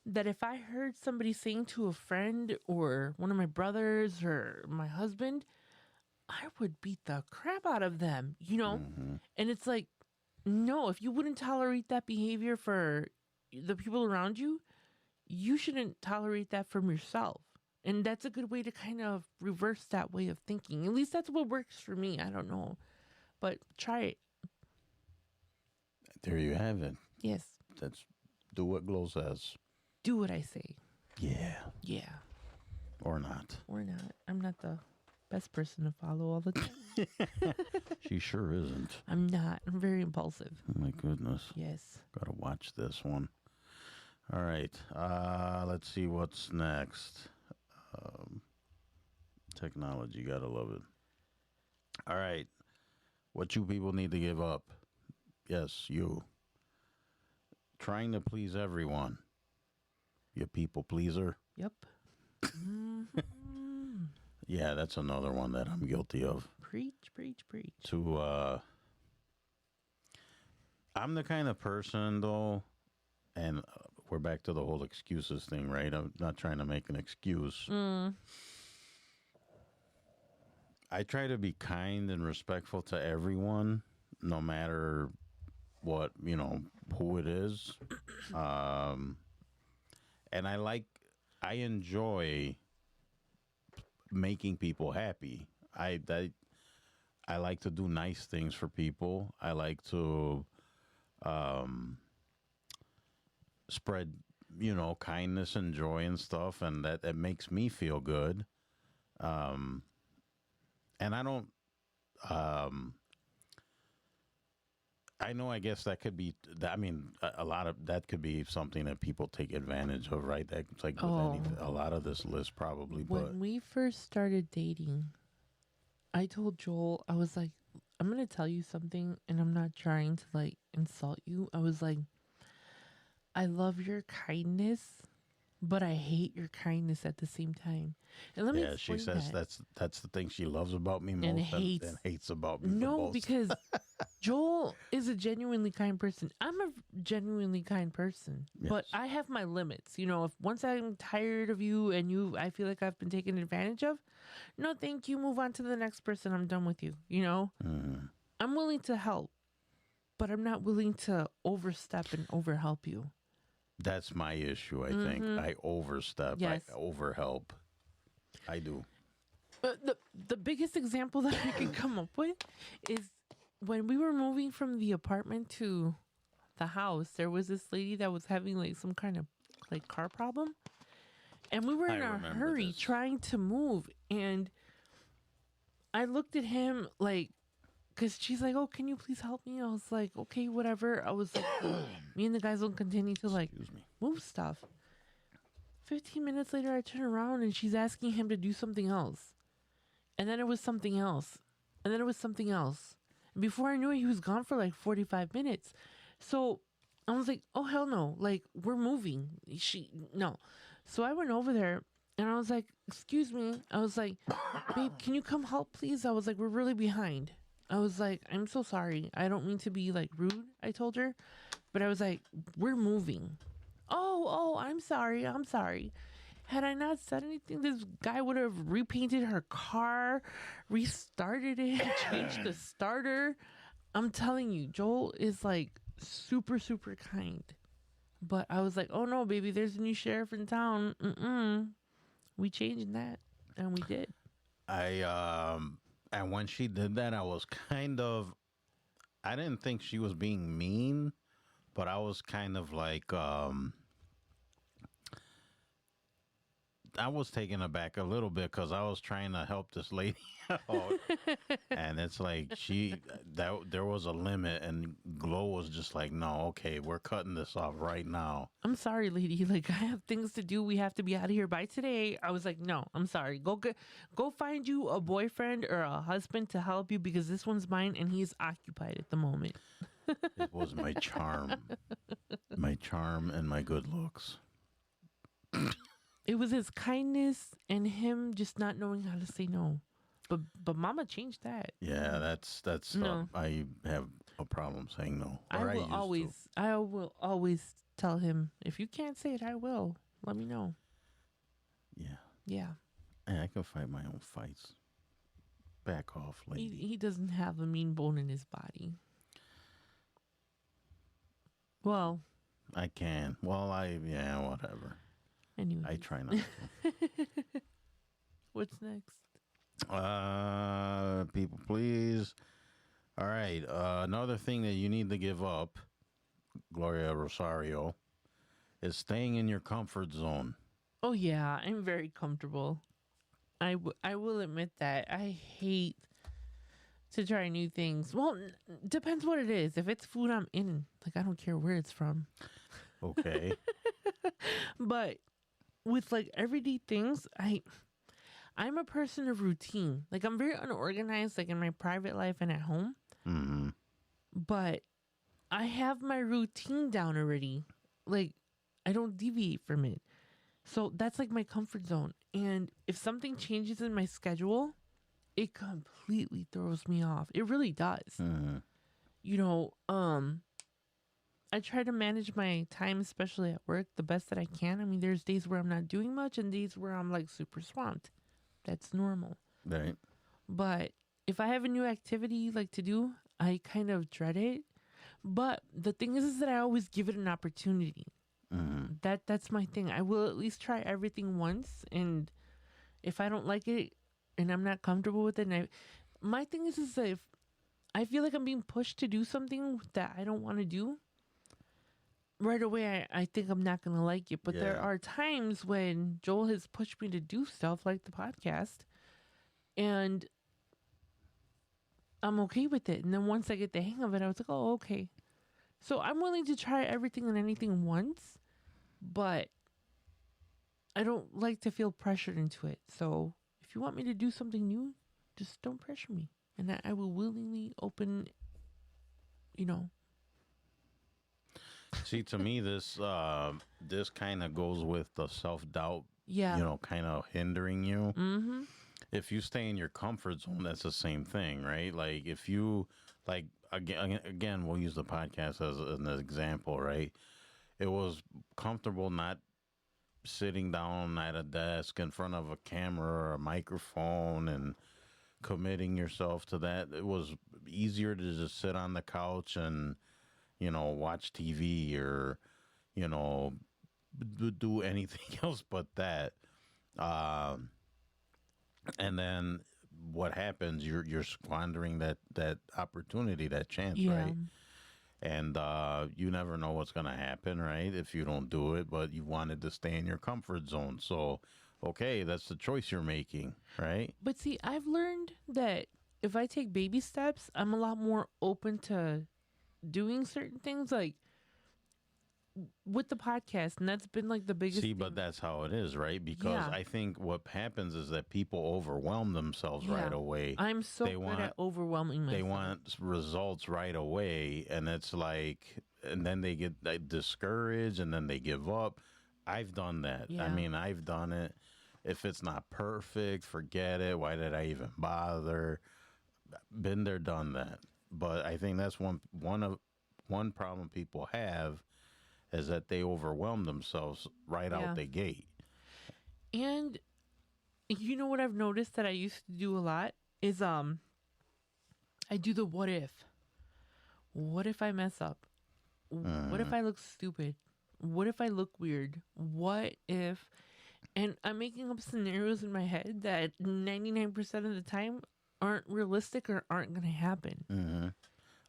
that if I heard somebody saying to a friend or one of my brothers or my husband, I would beat the crap out of them, And it's like, no, if you wouldn't tolerate that behavior for the people around you, you shouldn't tolerate that from yourself. And that's a good way to kind of reverse that way of thinking. At least that's what works for me. I don't know. But try it. There you have it. Yes. That's do what Glow says. Do what I say. Yeah. Yeah. Or not. Or not. I'm not the best person to follow all the time. She sure isn't. I'm not. I'm very impulsive. Oh my goodness. Yes. Gotta watch this one. All right. Let's see what's next. Technology, gotta love it. All right. What you people need to give up. Yes, you. Trying to please everyone. You people pleaser. Yep. Yeah, that's another one that I'm guilty of. Preach, preach, preach. I'm the kind of person, though, and we're back to the whole excuses thing, right? I'm not trying to make an excuse. I try to be kind and respectful to everyone, no matter what, who it is. And I enjoy making people happy. I like to do nice things for people. I like to spread, kindness and joy and stuff, and that makes me feel good. And I don't. I know. I guess that could be. I mean, a lot of that could be something that people take advantage of, right? That's like with anything, a lot of this list probably. But When we first started dating, I told Joel, I was like, I'm going to tell you something, and I'm not trying to like insult you. I was like, I love your kindness, but I hate your kindness at the same time. And let me yeah, she explain says that. that's the thing she loves about me most And and hates about me. the No, most. because Joel is a genuinely kind person. I'm a genuinely kind person, but Yes. I have my limits. If once I'm tired of you and I feel like I've been taken advantage of, no, thank you. Move on to the next person. I'm done with you. I'm willing to help, but I'm not willing to overstep and overhelp you. That's my issue. I think I overstep. Yes. I overhelp. I do. But the biggest example that I can come up with is when we were moving from the apartment to the house, there was this lady that was having like some kind of like car problem. And we were in I a remember hurry this. trying to move. And I looked at him like, because she's like, oh, can you please help me? I was like, okay, whatever. I was like, me and the guys will continue to like Excuse me. move stuff. 15 minutes later, I turn around and she's asking him to do something else. And then it was something else. And then it was something else. And before I knew it, he was gone for like 45 minutes. So I was like, oh, hell no. Like, we're moving. No. So I went over there and I was like, excuse me. I was like, babe, can you come help, please? I was like, we're really behind. I was like, I'm so sorry. I don't mean to be like rude, I told her. But I was like, we're moving. Oh, I'm sorry. I'm sorry. Had I not said anything, this guy would have repainted her car, restarted it, changed the starter. I'm telling you, Joel is like super, super kind. But I was like, oh no, baby, there's a new sheriff in town. We changed that. And we did. And when she did that, I was I didn't think she was being mean, but I was kind of like, I was taken aback a little bit because I was trying to help this lady out. And it's like there was a limit, and Glow was just like, no, okay, we're cutting this off right now. I'm sorry, lady. Like, I have things to do. We have to be out of here by today. I was like, no, I'm sorry. Go find you a boyfriend or a husband to help you because this one's mine and he's occupied at the moment. It was my charm and my good looks. It was his kindness and him just not knowing how to say no. But Mama changed that. Yeah, that's No. I have a problem saying no. I Or will used to. always tell him, if you can't say it, I will. Let me know. Yeah. Yeah. I can fight my own fights. Back off, lady. He doesn't have a mean bone in his body. Well, I can. Well, whatever. anyway. I try not to. What's next? People, please. All right. Another thing that you need to give up, Gloria Rosario, is staying in your comfort zone. Oh yeah, I'm very comfortable. I will admit that. I hate to try new things. Well, depends what it is. If it's food I'm in, like I don't care where it's from. Okay. But with like everyday things, I'm a person of routine. Like I'm very unorganized, like in my private life and at home. Mm-hmm. But I have my routine down already. Like I don't deviate from it. So that's like my comfort zone. And if something changes in my schedule, it completely throws me off. It really does. Mm-hmm. I try to manage my time, especially at work, the best that I can. I mean, there's days where I'm not doing much and days where I'm like super swamped. That's normal. Right. But if I have a new activity like to do, I kind of dread it. But the thing is that I always give it an opportunity. That's my thing. I will at least try everything once, and if I don't like it and I'm not comfortable with it, my thing is that if I feel like I'm being pushed to do something that I don't want to do, right away I think I'm not going to like it. But there Yeah. are times when Joel has pushed me to do stuff like the podcast, and I'm okay with it. And then once I get the hang of it, I was like, oh, okay. So I'm willing to try everything and anything once, but I don't like to feel pressured into it. So if you want me to do something new, just don't pressure me. And I will willingly open, you know. See, to me, this kind of goes with the self-doubt, Yeah. kind of hindering you. Mm-hmm. If you stay in your comfort zone, that's the same thing, right? Like if you like again, we'll use the podcast as an example, right? It was comfortable not sitting down at a desk in front of a camera or a microphone and committing yourself to that. It was easier to just sit on the couch and watch TV or do anything else but that. And then what happens? You're squandering that opportunity, that chance, Yeah. right? And you never know what's going to happen, right? If you don't do it, but you wanted to stay in your comfort zone. So, okay, that's the choice you're making, right? But see, I've learned that if I take baby steps, I'm a lot more open to doing certain things, like with the podcast, and that's been like the biggest See, thing. but that's how it is, right? Because Yeah. I think what happens is that people overwhelm themselves Yeah. right away. I'm so they good want- at overwhelming myself. They want results right away, and it's like, and then they get discouraged, and then they give up. I've done that. I Yeah. mean, I've done it. If it's not perfect, forget it. Why did I even bother? Been there, done that. But I think that's one problem people have is that they overwhelm themselves right Yeah. out the gate. And you know what I've noticed that I used to do a lot is I do the what if. What if I mess up? What if I look stupid? What if I look weird? What if? And I'm making up scenarios in my head that 99% of the time aren't realistic or aren't going to happen.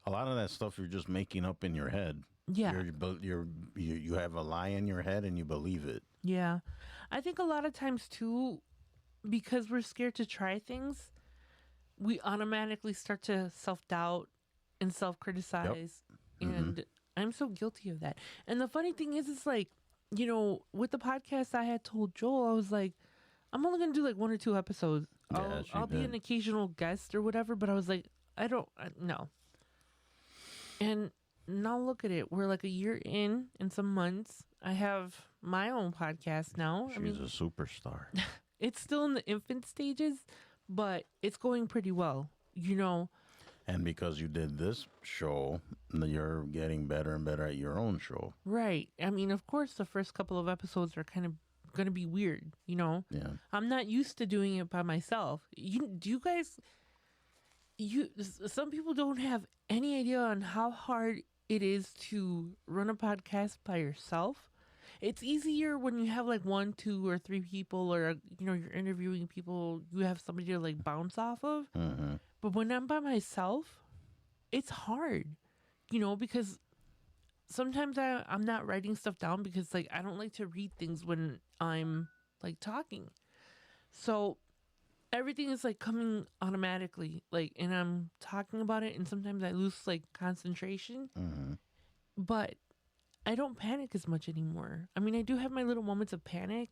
A lot of that stuff you're just making up in your head. Yeah. You have a lie in your head and you believe it. Yeah. I think a lot of times too, because we're scared to try things, we automatically start to self-doubt and self-criticize. And I'm so guilty of that. And the funny thing is, it's like, with the podcast, I had told Joel, I was like, I'm only going to do like 1 or 2 episodes. Yeah, she I'll be did. an occasional guest or whatever, but I was like, no. And now look at it. We're like a year in some months. I have my own podcast now. She's a superstar. It's still in the infant stages, but it's going pretty well. And because you did this show, you're getting better and better at your own show. Right. I mean, of course, the first couple of episodes are kind of going to be weird, Yeah. I'm not used to doing it by myself. Some people don't have any idea on how hard it is to run a podcast by yourself. It's easier when you have like 1, 2, or 3 people, or you're interviewing people. You have somebody to like bounce off of. Mm-hmm. But when I'm by myself, it's hard, because sometimes I'm not writing stuff down because like I don't like to read things when I'm like talking. So everything is like coming automatically, like, and I'm talking about it, and sometimes I lose like concentration. Mm-hmm. But I don't panic as much anymore. I mean, I do have my little moments of panic,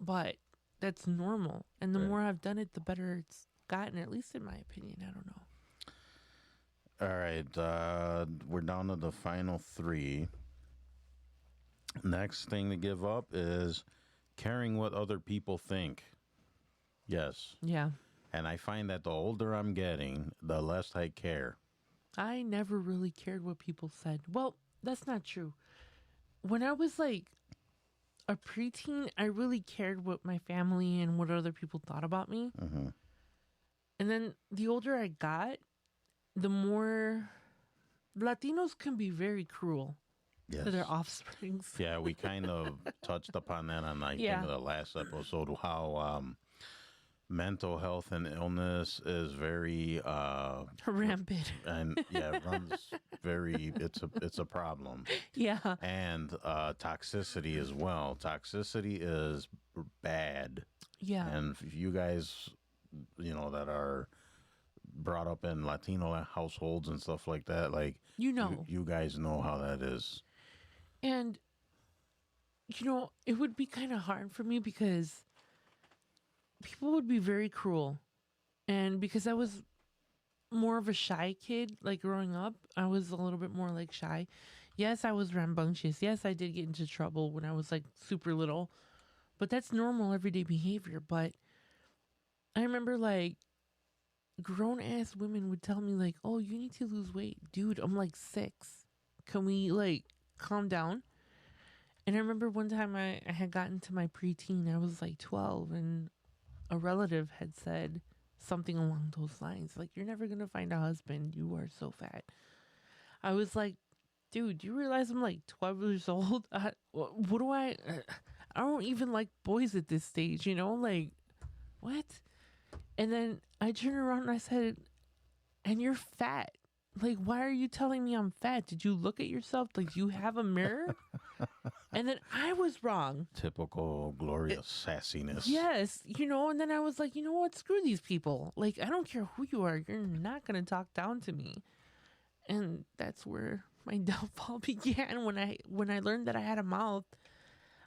but that's normal. And the Right. more I've done it, the better it's gotten, at least in my opinion. I don't know. All right. We're down to the final 3. Next thing to give up is caring what other people think. Yes. Yeah. And I find that the older I'm getting, the less I care. I never really cared what people said. Well, that's not true. When I was like a preteen, I really cared what my family and what other people thought about me. Mm-hmm. And then the older I got, the more Latinos can be very cruel Yes. to their offsprings. Yeah, we kind of touched upon that on I Yeah. think the last episode. How mental health and illness is very Rampant. and yeah runs very. It's a problem. Yeah. And toxicity as well. Toxicity is bad. Yeah. And if you guys, that are brought up in Latino households and stuff like that, like You know. you guys know how that is. And, it would be kind of hard for me because people would be very cruel. And because I was more of a shy kid, like growing up, I was a little bit more like shy. Yes, I was rambunctious. Yes, I did get into trouble when I was like super little. But that's normal everyday behavior. But I remember like grown ass women would tell me, like, oh, you need to lose weight. Dude, I'm like 6. Can we like calm down? And I remember one time I had gotten to my preteen. I was like 12, and a relative had said something along those lines, like, you're never going to find a husband. You are so fat. I was like, dude, do you realize I'm like 12 years old? What do I don't even like boys at this stage, like, what? And then I turned around and I said, and you're fat. Like, why are you telling me I'm fat? Did you look at yourself? Like, do you have a mirror? And then I was wrong. Typical glorious sassiness. Yes, and then I was like, you know what? Screw these people. Like, I don't care who you are. You're not going to talk down to me. And that's where my downfall began. When I learned that I had a mouth,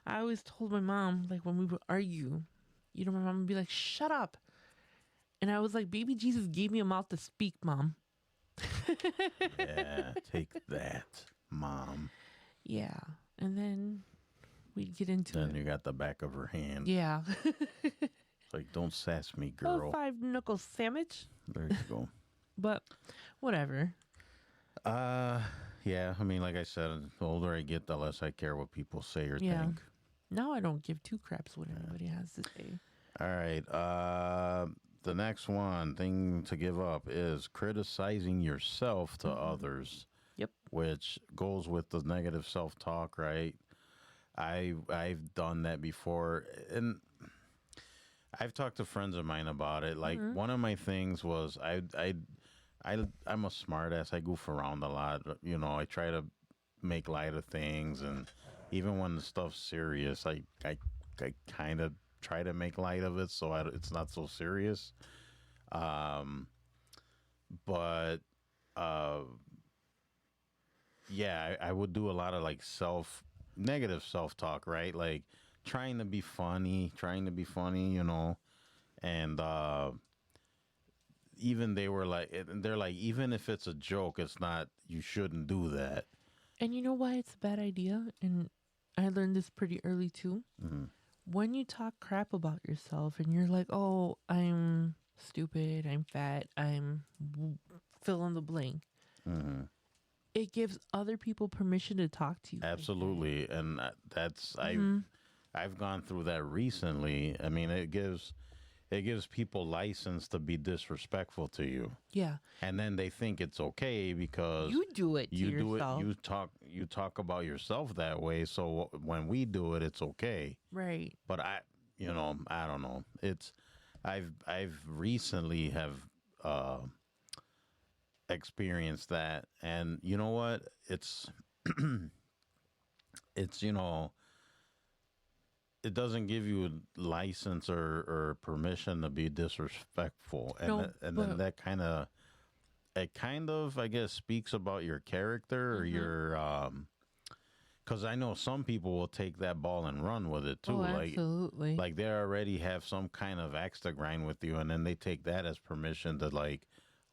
I always told my mom, like, when we would argue, my mom would be like, shut up. And I was like, baby Jesus gave me a mouth to speak, Mom. Yeah, take that, Mom. Yeah. And then we'd get into Then it. you got the back of her hand. Yeah. It's like, don't sass me, Oh, girl. 5 knuckle sandwich. There you go. But whatever. Yeah, I mean, like I said, the older I get, the less I care what people say or Yeah. think. Now I don't give 2 craps what anybody has to say. All right. The next thing to give up is criticizing yourself to others. Yep. Which goes with the negative self-talk, right? I've done that before, and I've talked to friends of mine about it. Like one of my things was I'm a smart ass. I goof around a lot. I try to make light of things, and even when the stuff's serious, I kind of try to make light of it so it's not so serious. But yeah, I would do a lot of like negative self-talk, right? Like trying to be funny, and even they're like, even if it's a joke, it's not, you shouldn't do that. And you know why it's a bad idea? And I learned this pretty early too. Mm-hmm. When you talk crap about yourself and you're like, oh, I'm stupid, I'm fat, fill in the blank. Mm-hmm. It gives other people permission to talk to you. Absolutely, and that's Mm-hmm. I've gone through that recently. I mean, it gives people license to be disrespectful to you, Yeah. and then they think it's okay because You do it to you do yourself. it. You talk about yourself that way. So when we do it, it's okay. Right. But I don't know. I've recently have experienced that, and you know what? It's it doesn't give you a license or permission to be disrespectful, and No, then but- that kind of I guess speaks about your character or your because I know some people will take that ball and run with it too. Oh, absolutely. Like they already have some kind of axe to grind with you, and then they take that as permission to like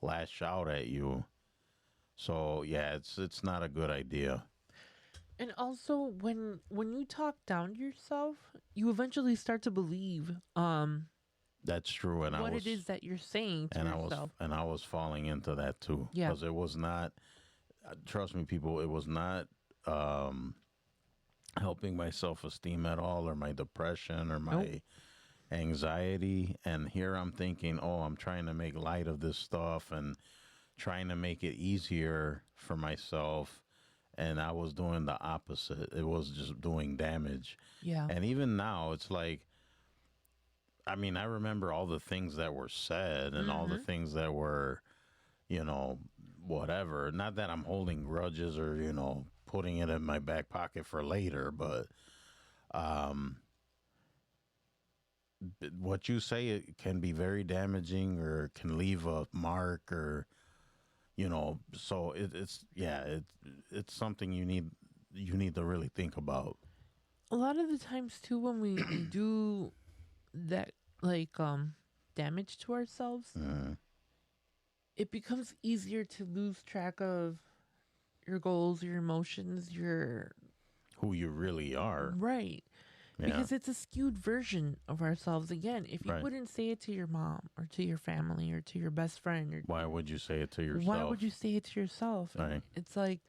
lash out at you. So yeah, it's not a good idea. And also, when you talk down to yourself, you eventually start to believe That's true, and what it is that you're saying to yourself. I was falling into that too. Yeah. Because it was not. Trust me, people. It was not helping my self-esteem at all, or my depression, or my anxiety. And here I'm thinking, oh, I'm trying to make light of this stuff and trying to make it easier for myself, and I was doing the opposite. It was just doing damage. Yeah. And even now, it's like, I mean, I remember all the things that were said and all the things that were, you know, whatever. Not that I'm holding grudges or, you know, putting it in my back pocket for later, but what you say, it can be very damaging or can leave a mark, or, you know, so it's something you need to really think about. A lot of the times too, when we do that, like damage to ourselves, it becomes easier to lose track of your goals, your emotions, your Who you really are. right. Yeah. Because it's a skewed version of ourselves. Again, if you Right. wouldn't say it to your mom or to your family or to your best friend, or Why would you say it to yourself? why would you say it to yourself? And Right. it's like,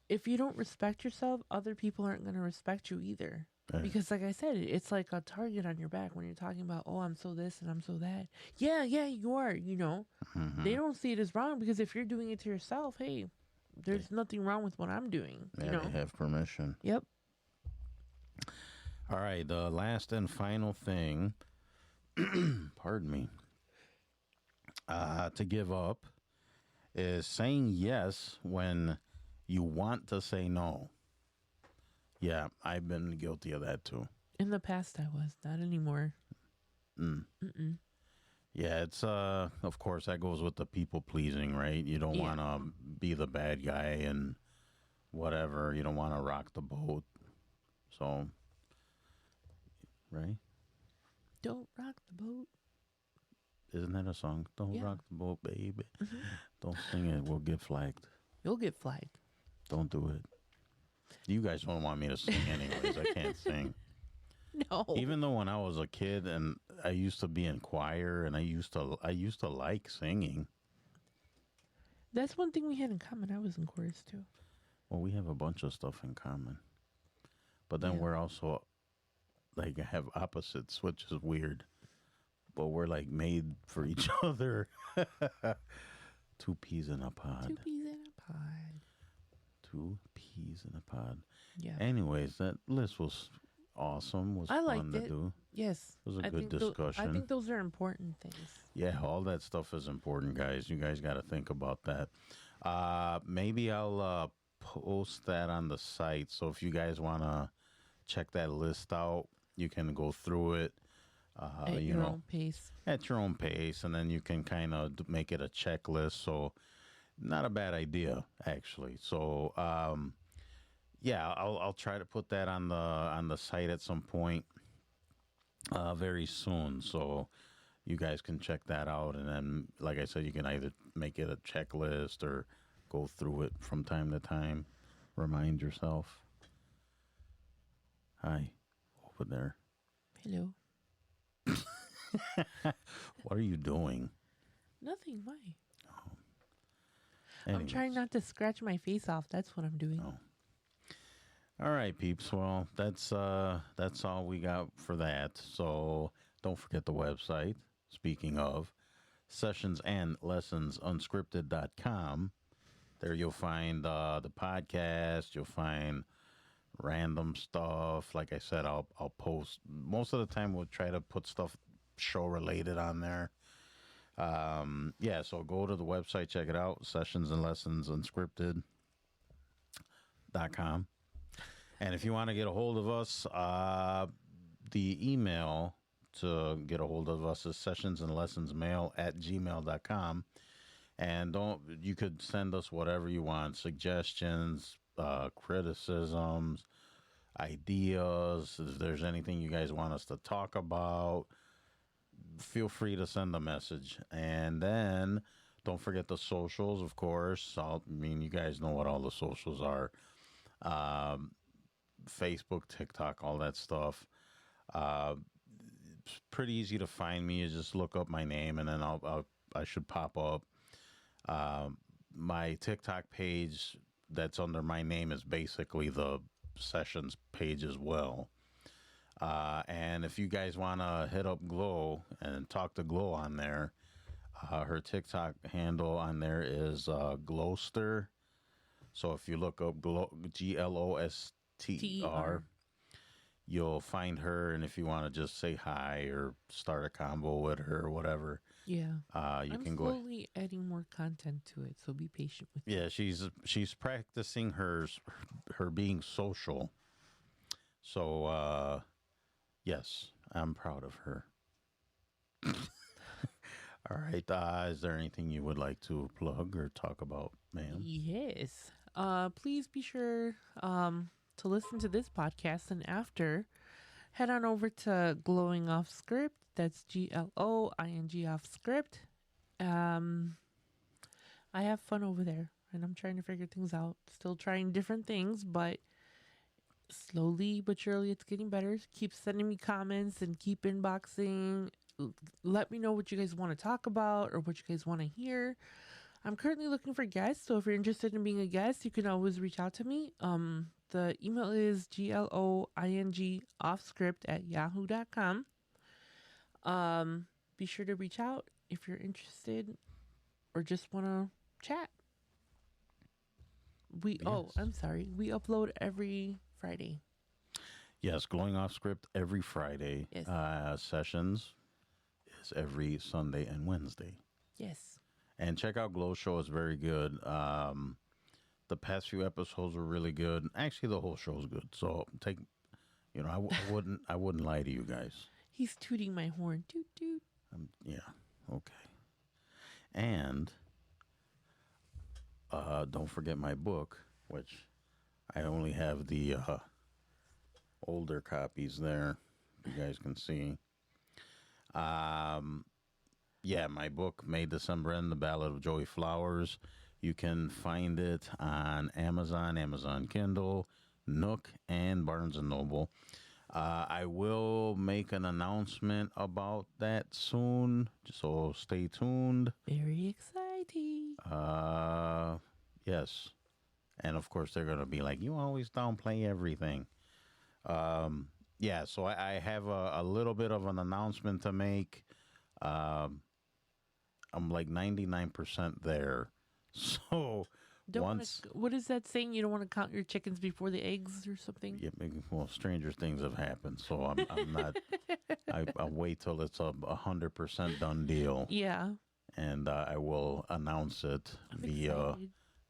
if you don't respect yourself, other people aren't going to respect you either. Right. Because, like I said, it's like a target on your back when you're talking about, oh, I'm so this and I'm so that. Yeah, you are, you know. They don't see it as wrong, because if you're doing it to yourself, hey, there's nothing wrong with what I'm doing. Yeah, You know? they have permission. Yep. All right, the last and final thing, pardon me, to give up is saying yes when you want to say no. Yeah, I've been guilty of that too. In the past, I was. Not anymore. Yeah, it's of course that goes with the people pleasing, right? You don't Yeah. want to be the bad guy and whatever. You don't want to rock the boat. So, right? Don't rock the boat. Isn't that a song? Don't Yeah. rock the boat, baby. Don't sing it. We'll get flagged. You'll get flagged. Don't do it. You guys don't want me to sing anyways. I can't sing. No. Even though when I was a kid and I used to be in choir and I used to like singing. That's one thing we had in common. I was in chorus too. Well, we have a bunch of stuff in common. But then Yeah. we're also like have opposites, which is weird. But we're like made for each other. Two peas in a pod. Two peas in a pod. 2 peas in a pod. Yeah. Anyways, that list was awesome. Was I fun liked to it. do. Yes. It was a I good think I discussion. think those are important things. Yeah, all that stuff is important, guys. You guys got to think about that. Maybe I'll post that on the site. So if you guys want to check that list out, you can go through it. At you your know, own pace. at your own pace, and then you can kind of make it a checklist. So, not a bad idea, actually. So, yeah, I'll try to put that on the site at some point, very soon. So, you guys can check that out, and then, like I said, you can either make it a checklist or go through it from time to time. Remind yourself. Hi, over there. Hello. What are you doing? Nothing. Why? I'm Anyways. trying not to scratch my face off. That's what I'm doing. Oh. All right, peeps. Well, that's all we got for that. So don't forget the website. Speaking of, sessionsandlessonsunscripted.com. There you'll find the podcast. You'll find random stuff. Like I said, I'll post. Most of the time, we'll try to put stuff show related on there. Yeah, so go to the website, check it out. Sessionsandlessonsunscripted.com. And if you want to get a hold of us, the email to get a hold of us is sessionsandlessonsmail@gmail.com. And you could send us whatever you want, suggestions, criticisms, ideas. If there's anything you guys want us to talk about, feel free to send a message. And then don't forget the socials, of course. You guys know what all the socials are. Facebook, TikTok, all that stuff. It's pretty easy to find me. You just look up my name, and then I should pop up. My TikTok page that's under my name is basically the Sessions page as well. And if you guys want to hit up Glow and talk to Glow on there, Her TikTok handle on there is Glowster. So if you look up GLOSTER, you'll find her. And if you want to just say hi or start a combo with her or whatever, Yeah. you I'm can go. slowly adding more content to it, so be patient with me. Yeah, she's practicing her being social. So yes, I'm proud of her. All right. Is there anything you would like to plug or talk about, ma'am? Yes. Please be sure to listen to this podcast, and after, head on over to Glowing Off Script. That's GLOING Off Script. I have fun over there, and I'm trying to figure things out. Still trying different things, but slowly but surely it's getting better. Keep sending me comments and keep inboxing. Let me know what you guys want to talk about or what you guys want to hear. I'm currently looking for guests, so if you're interested in being a guest, you can always reach out to me. The email is gloingoffscript@yahoo.com. Be sure to reach out if you're interested or just want to chat. I'm sorry. We upload every Friday. Yes, Glowing Off Script every Friday. Yes. Sessions is every Sunday and Wednesday. Yes. And check out Glow Show. It's very good. The past few episodes were really good. Actually, the whole show is good. So I wouldn't lie to you guys. He's tooting my horn. Toot toot. Yeah. Okay. And don't forget my book, which I only have the older copies there. You guys can see. Yeah, my book, May December End, The Ballad of Joey Flowers. You can find it on Amazon, Amazon Kindle, Nook, and Barnes & Noble. I will make an announcement about that soon, so stay tuned. Very exciting. Yes. And of course, they're going to be like, you always downplay everything. Yeah, so I have a little bit of an announcement to make. I'm like 99% there. So What is that saying? You don't want to count your chickens before the eggs or something? yeah, well, stranger things have happened. So I'm not. I'll wait till it's a 100% done deal, Yeah. and I will announce it I'm via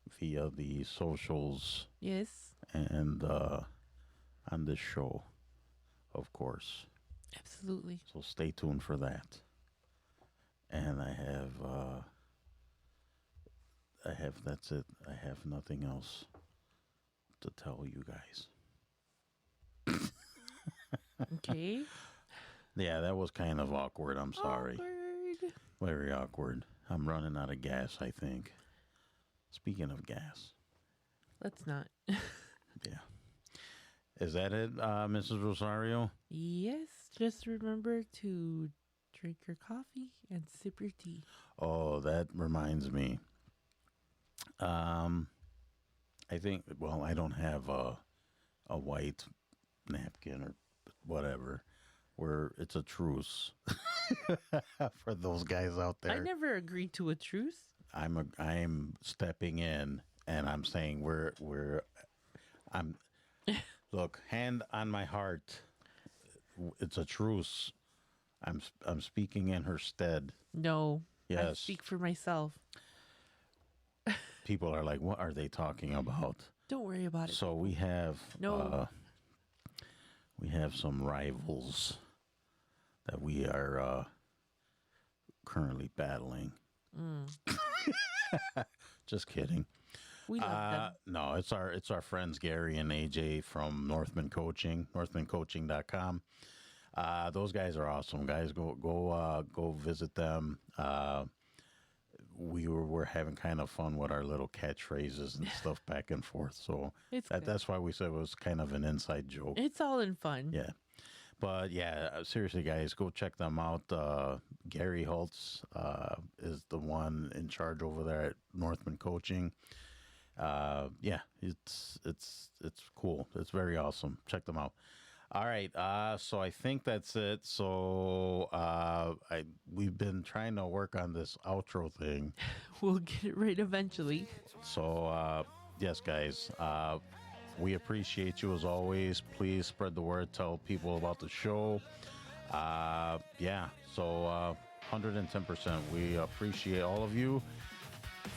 excited. the socials Yes. and on this show, of course. Absolutely. So stay tuned for that. And I have that's it. I have nothing else to tell you guys. Okay. Yeah, that was kind of awkward. I'm sorry. Awkward. Very awkward. I'm running out of gas, I think. Speaking of gas. Let's not. Yeah. Is that it, Mrs. Rosario? Yes. Just remember to drink your coffee and sip your tea. Oh, that reminds me. I think, well, I don't have a white napkin or whatever where it's a truce for those guys out I there. never agreed to a truce. I'm stepping in and I'm saying I'm look, hand on my heart. It's a truce. I'm speaking in her stead. No. I Yes. speak for myself. People are like, what are they talking about? Don't worry about it. So we have No. we have some rivals that we are currently battling. Just kidding. We love them. No, it's our friends Gary and AJ from Northman Coaching, northmancoaching.com. Those guys are awesome, guys. Go visit them. We're having kind of fun with our little catchphrases and stuff back and forth. So It's good. that's why we said it was kind of an inside joke. It's all in fun. Yeah. But yeah, seriously, guys, go check them out. Gary Holtz is the one in charge over there at Northman Coaching. Yeah, it's cool. It's very awesome. Check them out. All right. So I think that's it. So we've been trying to work on this outro thing. We'll get it right eventually. So yes, guys. We appreciate you as always. Please spread the word. Tell people about the show. Yeah. So 110%. We appreciate all of you.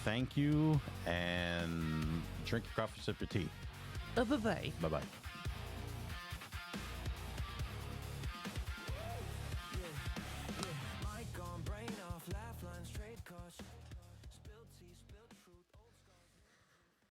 Thank you. And drink your coffee, sip your tea. Bye-bye. Bye-bye.